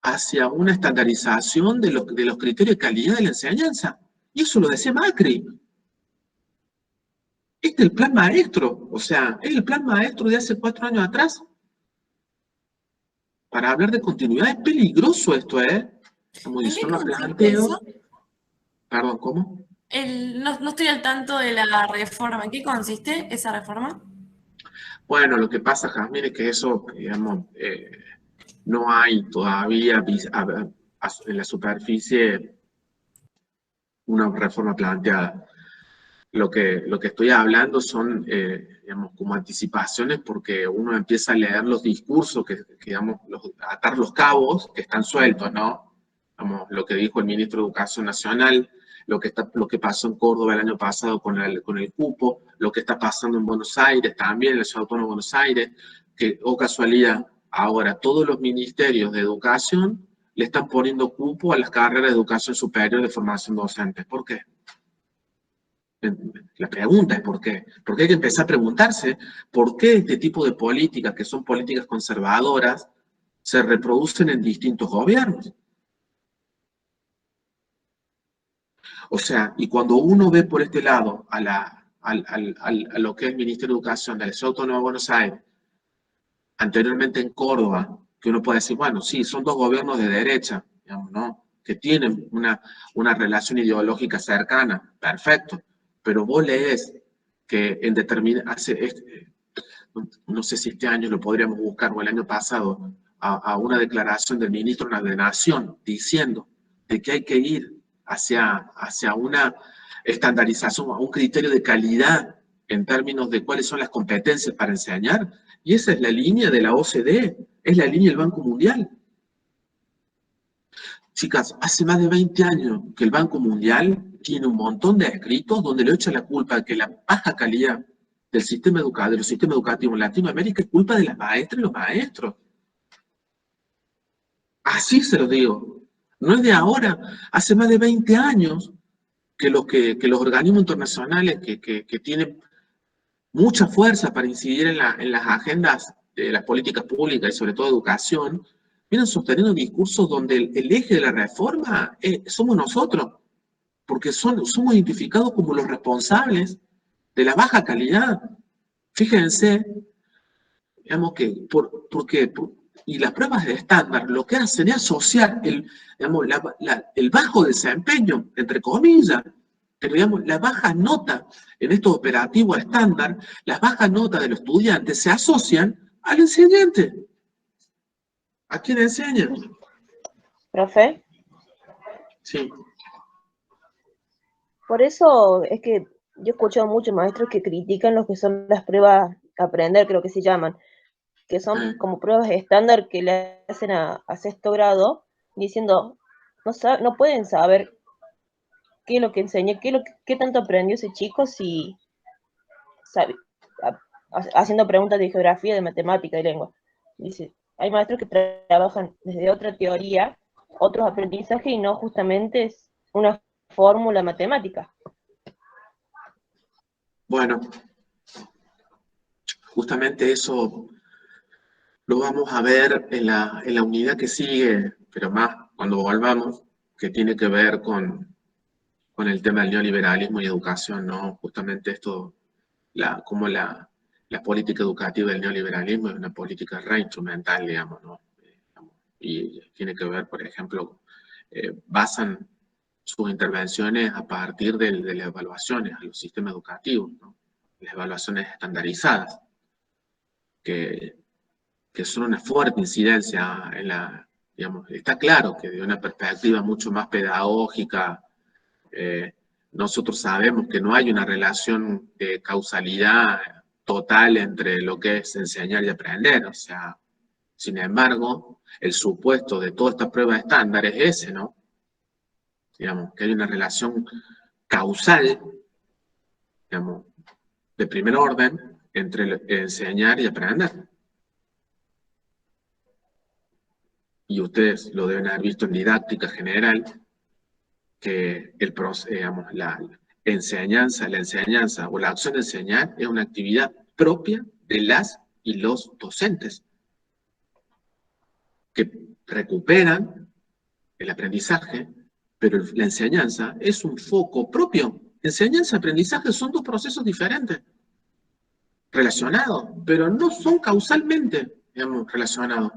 hacia una estandarización de los criterios de calidad de la enseñanza. Y eso lo decía Macri. Este es el plan maestro, o sea, es el plan maestro de hace 4 años atrás. Para hablar de continuidad es peligroso esto, ¿eh? Como ¿En y qué son los consiste planteos, eso? perdón, ¿cómo? No estoy al tanto de la reforma. ¿En qué consiste esa reforma? Bueno, lo que pasa, Jazmín, es que eso, digamos, no hay todavía en la superficie una reforma planteada. Lo que estoy hablando son, digamos, como anticipaciones porque uno empieza a leer los discursos, digamos, atar los cabos que están sueltos, ¿no? Digamos, lo que dijo el ministro de Educación Nacional, lo que pasó en Córdoba el año pasado con el cupo, lo que está pasando en Buenos Aires también, en la Ciudad Autónoma de Buenos Aires, que, oh casualidad, ahora todos los ministerios de educación le están poniendo cupo a las carreras de educación superior de formación docente. ¿Por qué? La pregunta es ¿por qué? Porque hay que empezar a preguntarse por qué este tipo de políticas, que son políticas conservadoras, se reproducen en distintos gobiernos. O sea, y cuando uno ve por este lado a lo que es el Ministerio de Educación de la Ciudad Autónoma de Buenos Aires, anteriormente en Córdoba, que uno puede decir, bueno, sí, son dos gobiernos de derecha, digamos, ¿no? Que tienen una relación ideológica cercana, perfecto, pero vos lees que en no sé si este año lo podríamos buscar o el año pasado, a una declaración del ministro de Nación diciendo de que hay que ir hacia una estandarización, a un criterio de calidad en términos de cuáles son las competencias para enseñar, y esa es la línea de la OCDE, es la línea del Banco Mundial. Chicas, hace más de 20 años que el Banco Mundial tiene un montón de escritos donde le echa la culpa de que la baja calidad del sistema educativo, de los sistemas educativos en Latinoamérica es culpa de las maestras y los maestros. Así se lo digo. No es de ahora, hace más de 20 años que los organismos internacionales que tienen mucha fuerza para incidir en las agendas de las políticas públicas y sobre todo educación, vienen sosteniendo discursos donde el eje de la reforma somos nosotros, porque somos identificados como los responsables de la baja calidad. Fíjense, digamos que, y las pruebas de estándar lo que hacen es asociar el bajo desempeño, entre comillas, pero digamos, la baja nota en estos operativos estándar, las bajas notas de los estudiantes se asocian al enseñante. ¿A quién enseña? Profe, Sí. por eso es que yo he escuchado muchos maestros que critican lo que son las pruebas aprender, creo que se llaman, que son como pruebas estándar que le hacen a sexto grado, diciendo, no pueden saber qué es lo que enseña, qué tanto aprendió ese chico si sabe, haciendo preguntas de geografía, de matemática, de lengua. Dice, hay maestros que trabajan desde otra teoría, otros aprendizajes y no justamente es una fórmula matemática. Bueno, justamente eso lo vamos a ver en la unidad que sigue, pero más cuando volvamos, que tiene que ver con el tema del neoliberalismo y educación, ¿no? Justamente esto, como la política educativa del neoliberalismo es una política reinstrumental, digamos, ¿no? Y tiene que ver, por ejemplo, basan sus intervenciones a partir de las evaluaciones a los sistemas educativos, ¿no? Las evaluaciones estandarizadas, que son una fuerte incidencia digamos, está claro que de una perspectiva mucho más pedagógica, nosotros sabemos que no hay una relación de causalidad total entre lo que es enseñar y aprender, o sea, sin embargo, el supuesto de toda esta prueba estándar es ese, ¿no? Digamos, que hay una relación causal, digamos, de primer orden entre enseñar y aprender. Y ustedes lo deben haber visto en didáctica general, que la enseñanza o la acción de enseñar es una actividad propia de las y los docentes, que recuperan el aprendizaje, pero la enseñanza es un foco propio. Enseñanza y aprendizaje son dos procesos diferentes, relacionados, pero no son causalmente, digamos, relacionados.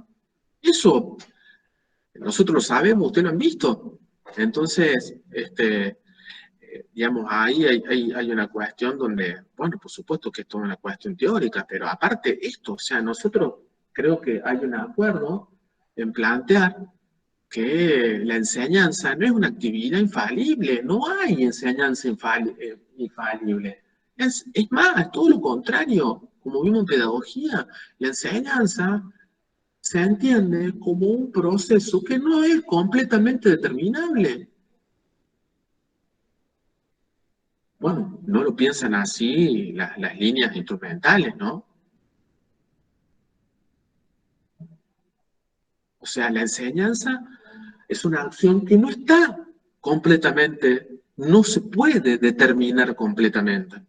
Eso, nosotros lo sabemos, ustedes lo han visto. Entonces, digamos, ahí hay una cuestión donde, bueno, por supuesto que esto es una cuestión teórica, pero aparte esto, o sea, nosotros creo que hay un acuerdo en plantear que la enseñanza no es una actividad infalible, no hay enseñanza infalible. Es más, todo lo contrario, como vimos en pedagogía, la enseñanza se entiende como un proceso que no es completamente determinable. Bueno, no lo piensan así las líneas instrumentales, ¿no? O sea, la enseñanza es una acción que no está completamente, no se puede determinar completamente.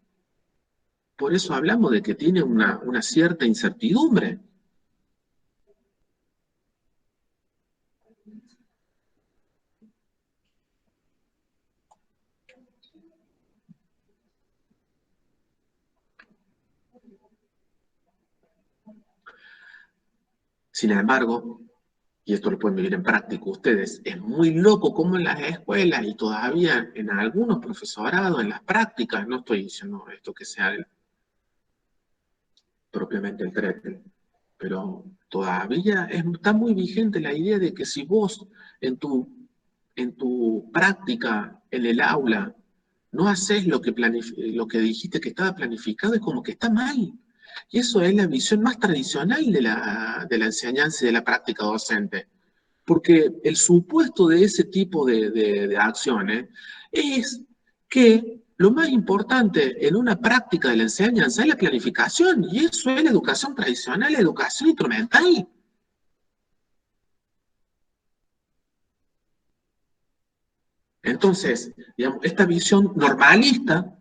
Por eso hablamos de que tiene una cierta incertidumbre. Sin embargo, y esto lo pueden vivir en práctica ustedes, es muy loco cómo en las escuelas y todavía en algunos profesorados, en las prácticas, no estoy diciendo esto que sea propiamente el TRETEL, pero todavía está muy vigente la idea de que si vos en tu práctica, en el aula, no haces lo que dijiste que estaba planificado, es como que está mal. Y eso es la visión más tradicional de la enseñanza y de la práctica docente. Porque el supuesto de ese tipo de acciones es que lo más importante en una práctica de la enseñanza es la planificación, y eso es la educación tradicional, la educación instrumental. Entonces, digamos, esta visión normalista,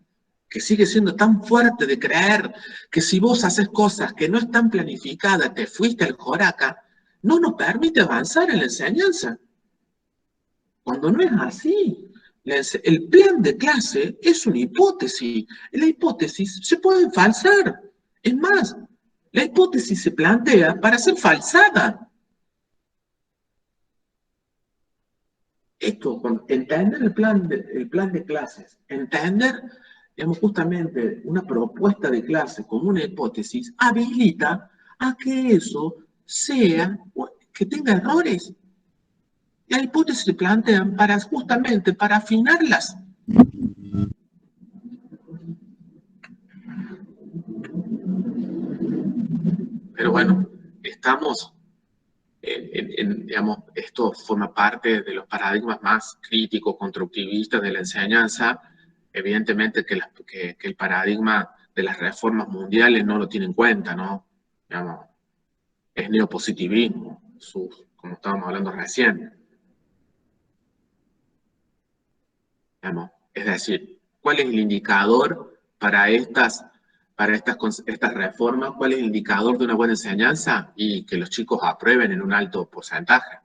que sigue siendo tan fuerte de creer que si vos haces cosas que no están planificadas, te fuiste al joraca, no nos permite avanzar en la enseñanza. Cuando no es así, el plan de clase es una hipótesis. La hipótesis se puede falsar. Es más, la hipótesis se plantea para ser falsada. Esto, entender el plan de clases, entender, digamos, justamente una propuesta de clase como una hipótesis, habilita a que eso que tenga errores. Las hipótesis se plantean justamente para afinarlas. Pero bueno, estamos digamos, esto forma parte de los paradigmas más críticos, constructivistas de la enseñanza. Evidentemente que el paradigma de las reformas mundiales no lo tiene en cuenta, ¿no? Digamos, es neopositivismo, como estábamos hablando recién. Digamos, es decir, ¿cuál es el indicador para estas reformas? ¿Cuál es el indicador de una buena enseñanza? Y que los chicos aprueben en un alto porcentaje.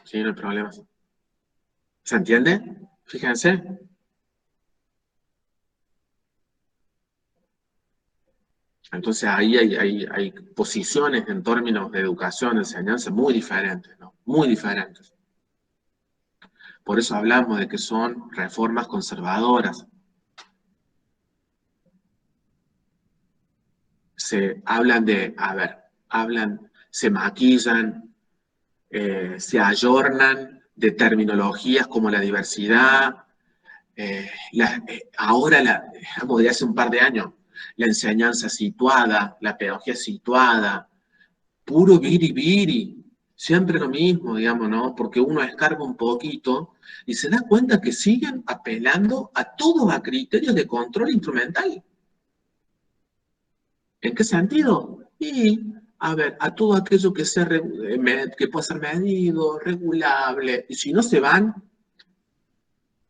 ¿Sí? No hay problema. ¿Se entiende? Fíjense. Entonces ahí hay posiciones en términos de educación, enseñanza muy diferentes, ¿no? Muy diferentes. Por eso hablamos de que son reformas conservadoras. Se maquillan, se ayornan de terminologías como la diversidad. Ahora, digamos, de hace un par de años, la enseñanza situada, la pedagogía situada, puro viri, siempre lo mismo, digamos, ¿no? Porque uno escarba un poquito y se da cuenta que siguen apelando a criterios de control instrumental. ¿En qué sentido? Y, a todo aquello que pueda ser medido, regulable, y si no se van,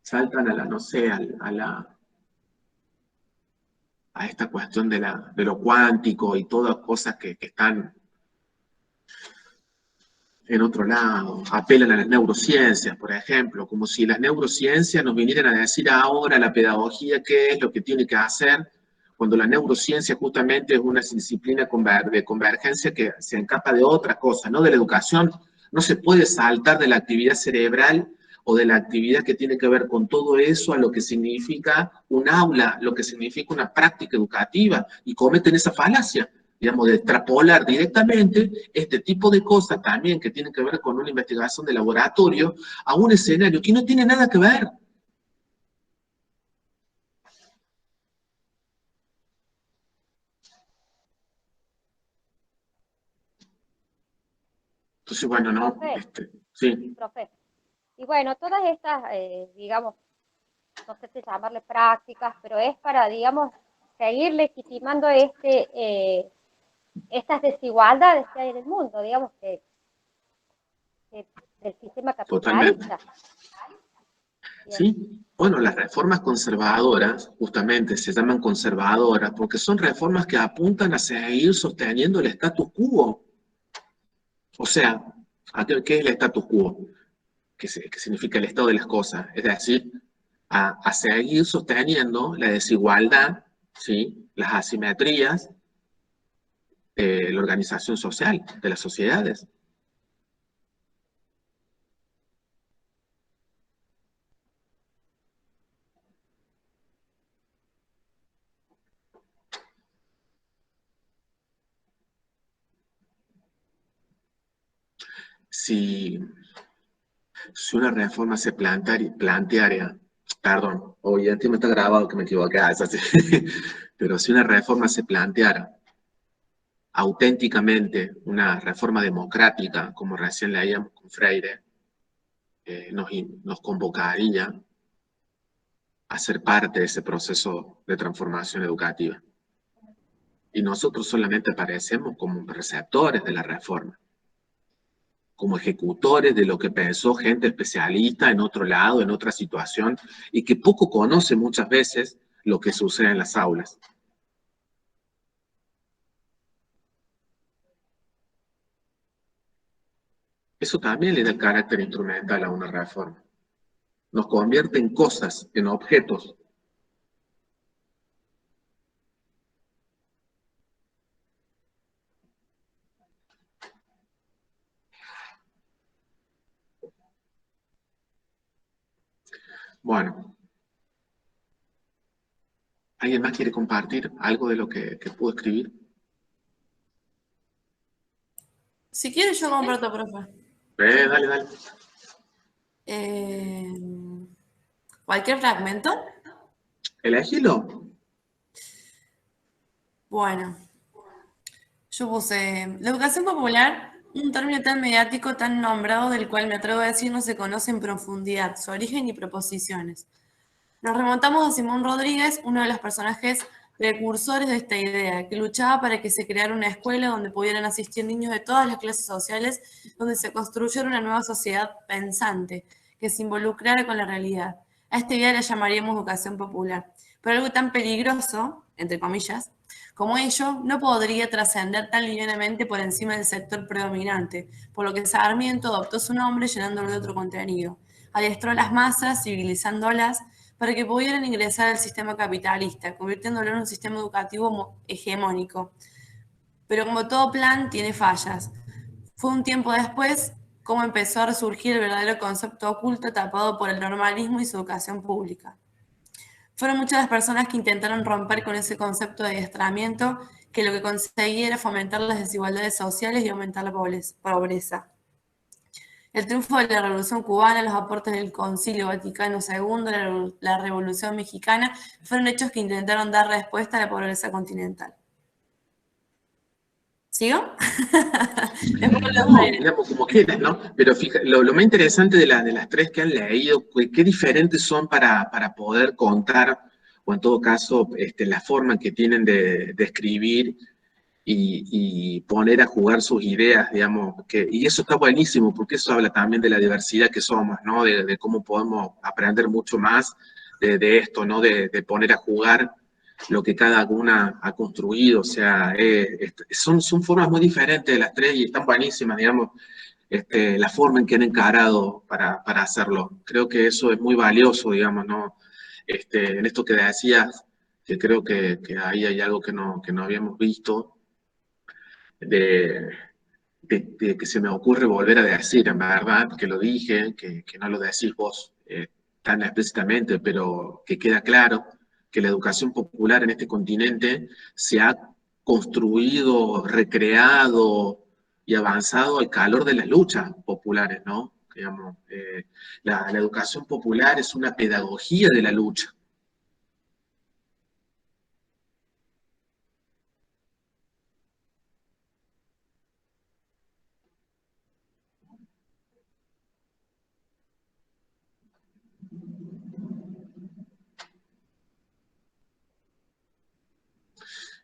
saltan a esta cuestión de lo cuántico y todas cosas que están en otro lado. Apelan a las neurociencias, por ejemplo, como si las neurociencias nos vinieran a decir ahora la pedagogía qué es lo que tiene que hacer. cuando la neurociencia justamente es una disciplina de convergencia que se encapa de otra cosa, no de la educación. No se puede saltar de la actividad cerebral o de la actividad que tiene que ver con todo eso a lo que significa un aula, lo que significa una práctica educativa, y cometen esa falacia, digamos, de extrapolar directamente este tipo de cosas también que tienen que ver con una investigación de laboratorio a un escenario que no tiene nada que ver. Entonces, bueno, no, sí. Profe. Y bueno, todas estas, digamos, no sé si llamarle prácticas, pero es para, digamos, seguir legitimando estas desigualdades que hay en el mundo, digamos, del sistema capitalista. Sí, bueno, las reformas conservadoras justamente se llaman conservadoras porque son reformas que apuntan a seguir sosteniendo el status quo. O sea, ¿qué es el status quo? Que significa el estado de las cosas. Es decir, a seguir sosteniendo la desigualdad, ¿sí? Las asimetrías de la organización social, de las sociedades. Si una reforma se planteara, perdón, hoy ya me está grabado que me equivoqué, pero si una reforma se planteara auténticamente, una reforma democrática, como recién leíamos con Freire, nos convocaría a ser parte de ese proceso de transformación educativa. Y nosotros solamente aparecemos como receptores de la reforma, como ejecutores de lo que pensó gente especialista en otro lado, en otra situación, y que poco conoce muchas veces lo que sucede en las aulas. Eso también le da el carácter instrumental a una reforma. Nos convierte en cosas, en objetos. Bueno. ¿Alguien más quiere compartir algo de lo que pudo escribir? Si quieres, yo comparto, profe. Dale. ¿Cualquier fragmento? Elegilo. Bueno, yo puse la educación popular, un término tan mediático, tan nombrado, del cual me atrevo a decir no se conoce en profundidad su origen y proposiciones. Nos remontamos a Simón Rodríguez, uno de los personajes precursores de esta idea, que luchaba para que se creara una escuela donde pudieran asistir niños de todas las clases sociales, donde se construyera una nueva sociedad pensante, que se involucrara con la realidad. A esta idea la llamaríamos educación popular. Pero algo tan peligroso, entre comillas, como ello, no podría trascender tan livianamente por encima del sector predominante, por lo que Sarmiento adoptó su nombre llenándolo de otro contenido. Adiestró a las masas, civilizándolas, para que pudieran ingresar al sistema capitalista, convirtiéndolo en un sistema educativo hegemónico. Pero como todo plan, tiene fallas. Fue un tiempo después cómo empezó a resurgir el verdadero concepto oculto tapado por el normalismo y su educación pública. Fueron muchas las personas que intentaron romper con ese concepto de adiestramiento, que lo que conseguía era fomentar las desigualdades sociales y aumentar la pobreza. El triunfo de la Revolución Cubana, los aportes del Concilio Vaticano II, la Revolución Mexicana, fueron hechos que intentaron dar respuesta a la pobreza continental. ¿Sigo? No, digamos, como quieras, ¿no? Pero fíjate, lo más interesante de las tres que han leído, qué diferentes son para poder contar, o en todo caso, la forma que tienen de escribir y poner a jugar sus ideas, digamos, y eso está buenísimo, porque eso habla también de la diversidad que somos, ¿no? De cómo podemos aprender mucho más de esto, ¿no? De poner a jugar lo que cada una ha construido, o sea, son formas muy diferentes de las tres y están buenísimas, digamos, la forma en que han encarado para hacerlo. Creo que eso es muy valioso, digamos, ¿no? En esto que decías, que creo que ahí hay algo que no habíamos visto, de que se me ocurre volver a decir, en verdad, que lo dije, que no lo decís vos tan explícitamente, pero que queda claro que la educación popular en este continente se ha construido, recreado y avanzado al calor de las luchas populares, ¿no? Digamos, la educación popular es una pedagogía de la lucha.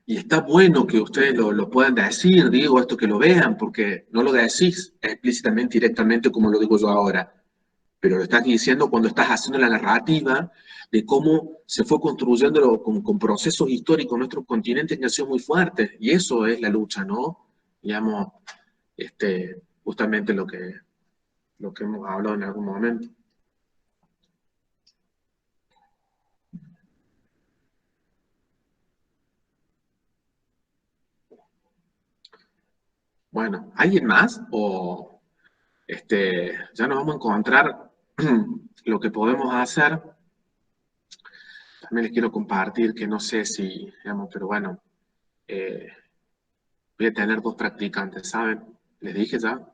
Y está bueno que ustedes lo puedan decir, digo, esto que lo vean, porque no lo decís explícitamente, directamente, como lo digo yo ahora, pero lo estás diciendo cuando estás haciendo la narrativa de cómo se fue construyendo con procesos históricos en nuestro continente que han sido muy fuertes, y eso es la lucha, ¿no? Digamos, justamente lo que hemos hablado en algún momento. Bueno, ¿alguien más? O ya nos vamos a encontrar lo que podemos hacer. También les quiero compartir que no sé si, digamos, pero bueno, voy a tener 2 practicantes, ¿saben? ¿Les dije ya?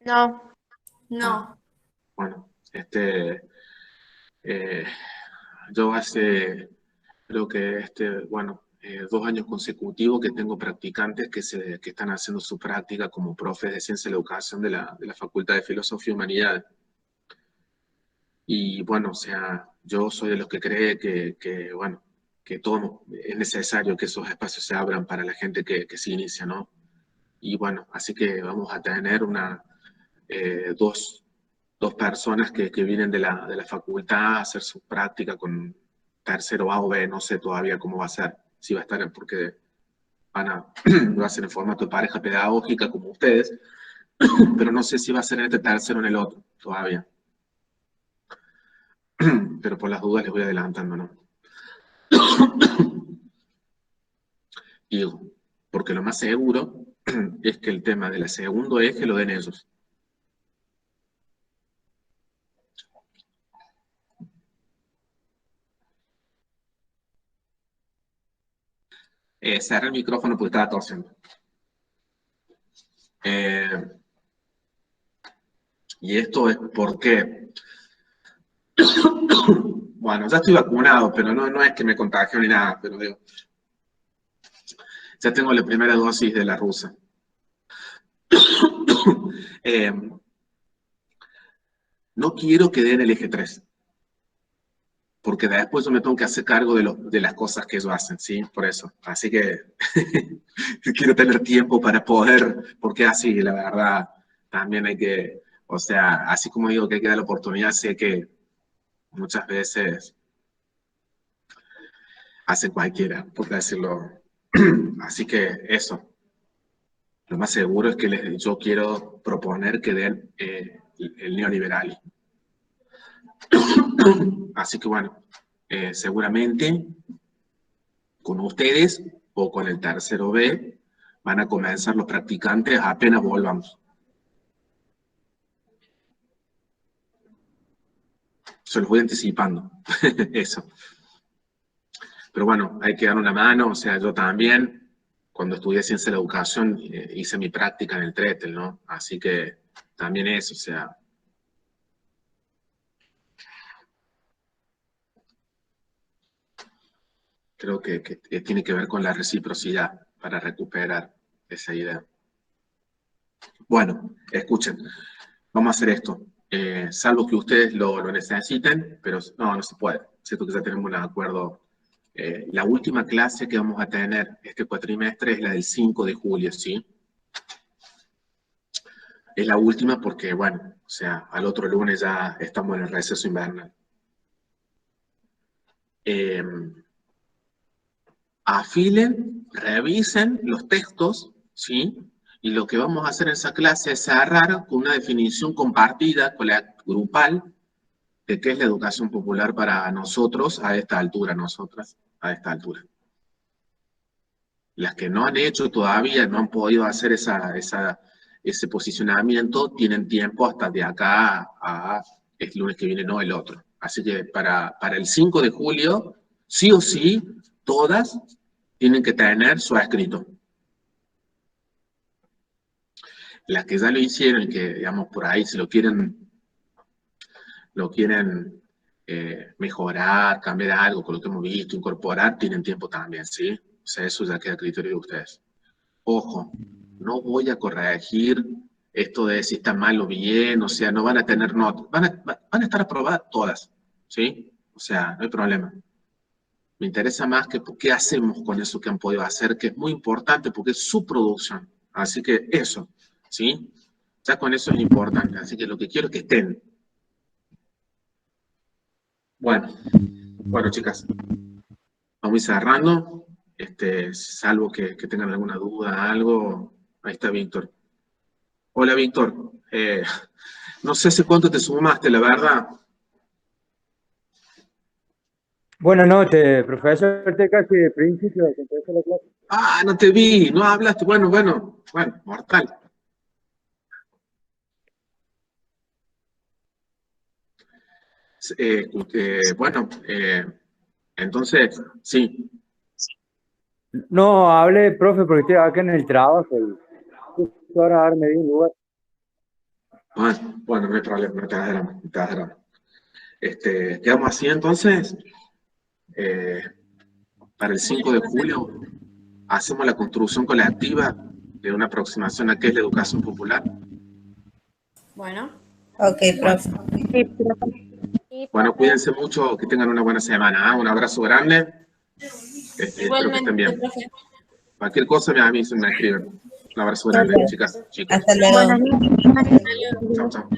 No. No. Bueno, yo hace, creo que bueno, 2 años consecutivos que tengo practicantes que están haciendo su práctica como profes de Ciencia de la Educación de la Facultad de Filosofía y Humanidades. Y bueno, o sea, yo soy de los que cree bueno, que todo es necesario que esos espacios se abran para la gente que se inicia, ¿no? Y bueno, así que vamos a tener dos personas que vienen de la facultad a hacer su práctica con tercero A o B, no sé todavía cómo va a ser, si va a estar, porque va a ser en formato de pareja pedagógica como ustedes, pero no sé si va a ser en este tercero o en el otro todavía. Pero por las dudas les voy adelantando, ¿no? Digo, porque lo más seguro es que el tema del segundo eje lo den ellos. Cerré el micrófono porque estaba tosiendo. Y esto es porque, bueno, ya estoy vacunado, pero no es que me contagio ni nada, pero digo, ya tengo la primera dosis de la rusa. No quiero que den el eje 3, porque después yo me tengo que hacer cargo de las cosas que ellos hacen, ¿sí? Por eso. Así que quiero tener tiempo para poder, porque así, la verdad, también hay que, o sea, así como digo que hay que dar la oportunidad, sé que muchas veces hacen cualquiera, por decirlo. Así que eso. Lo más seguro es que yo quiero proponer que den el neoliberalismo. Así que bueno, seguramente con ustedes o con el tercero B van a comenzar los practicantes apenas volvamos. Se los voy anticipando, eso. Pero bueno, hay que dar una mano, o sea, yo también, cuando estudié Ciencia de la Educación, hice mi práctica en el TRETEL, ¿no? Así que también eso, o sea. Creo que tiene que ver con la reciprocidad para recuperar esa idea. Bueno, escuchen, vamos a hacer esto. Salvo que ustedes lo necesiten, pero no se puede. Siento que ya tenemos un acuerdo. La última clase que vamos a tener este cuatrimestre es la del 5 de julio, ¿sí? Es la última porque, bueno, o sea, al otro lunes ya estamos en el receso invernal. Afilen, revisen los textos, ¿sí? Y lo que vamos a hacer en esa clase es cerrar con una definición compartida, con la grupal, de qué es la educación popular para nosotros a esta altura, nosotras a esta altura. Las que no han hecho todavía, no han podido hacer ese posicionamiento, tienen tiempo hasta de acá a el lunes que viene, no el otro. Así que para el 5 de julio, sí o sí, todas tienen que tener su escrito. Las que ya lo hicieron y que, digamos, por ahí si lo quieren mejorar, cambiar algo con lo que hemos visto, incorporar, tienen tiempo también, ¿sí? O sea, eso ya queda a criterio de ustedes. Ojo, no voy a corregir esto de si está mal o bien, o sea, no van a tener notas, van a estar aprobadas todas, ¿sí? O sea, no hay problema. Me interesa más que qué hacemos con eso que han podido hacer, que es muy importante porque es su producción. Así que eso, ¿sí? Ya con eso es importante. Así que lo que quiero es que estén. Bueno, chicas, vamos a ir cerrando. Salvo que tengan alguna duda, algo. Ahí está Víctor. Hola, Víctor. No sé hace cuánto te sumaste, la verdad. Buenas noches, profesor. Este casi de principio de que empezó la clase. Ah, no te vi, no hablaste. Bueno, mortal. Entonces, sí. No hablé, profe, porque estoy acá en el trabajo y justo ahora darme de un lugar. Bueno, no hay problema, no te das drama. Quedamos así entonces. Para el 5 de julio hacemos la construcción colectiva de una aproximación a qué es la educación popular. Bueno. Ok, profe. Bueno, cuídense mucho, que tengan una buena semana. Un abrazo grande. Espero que estén bien. Profe. Cualquier cosa me avisen, me escriben. Un abrazo grande, chicas, chicos. Hasta luego. Chao, chao.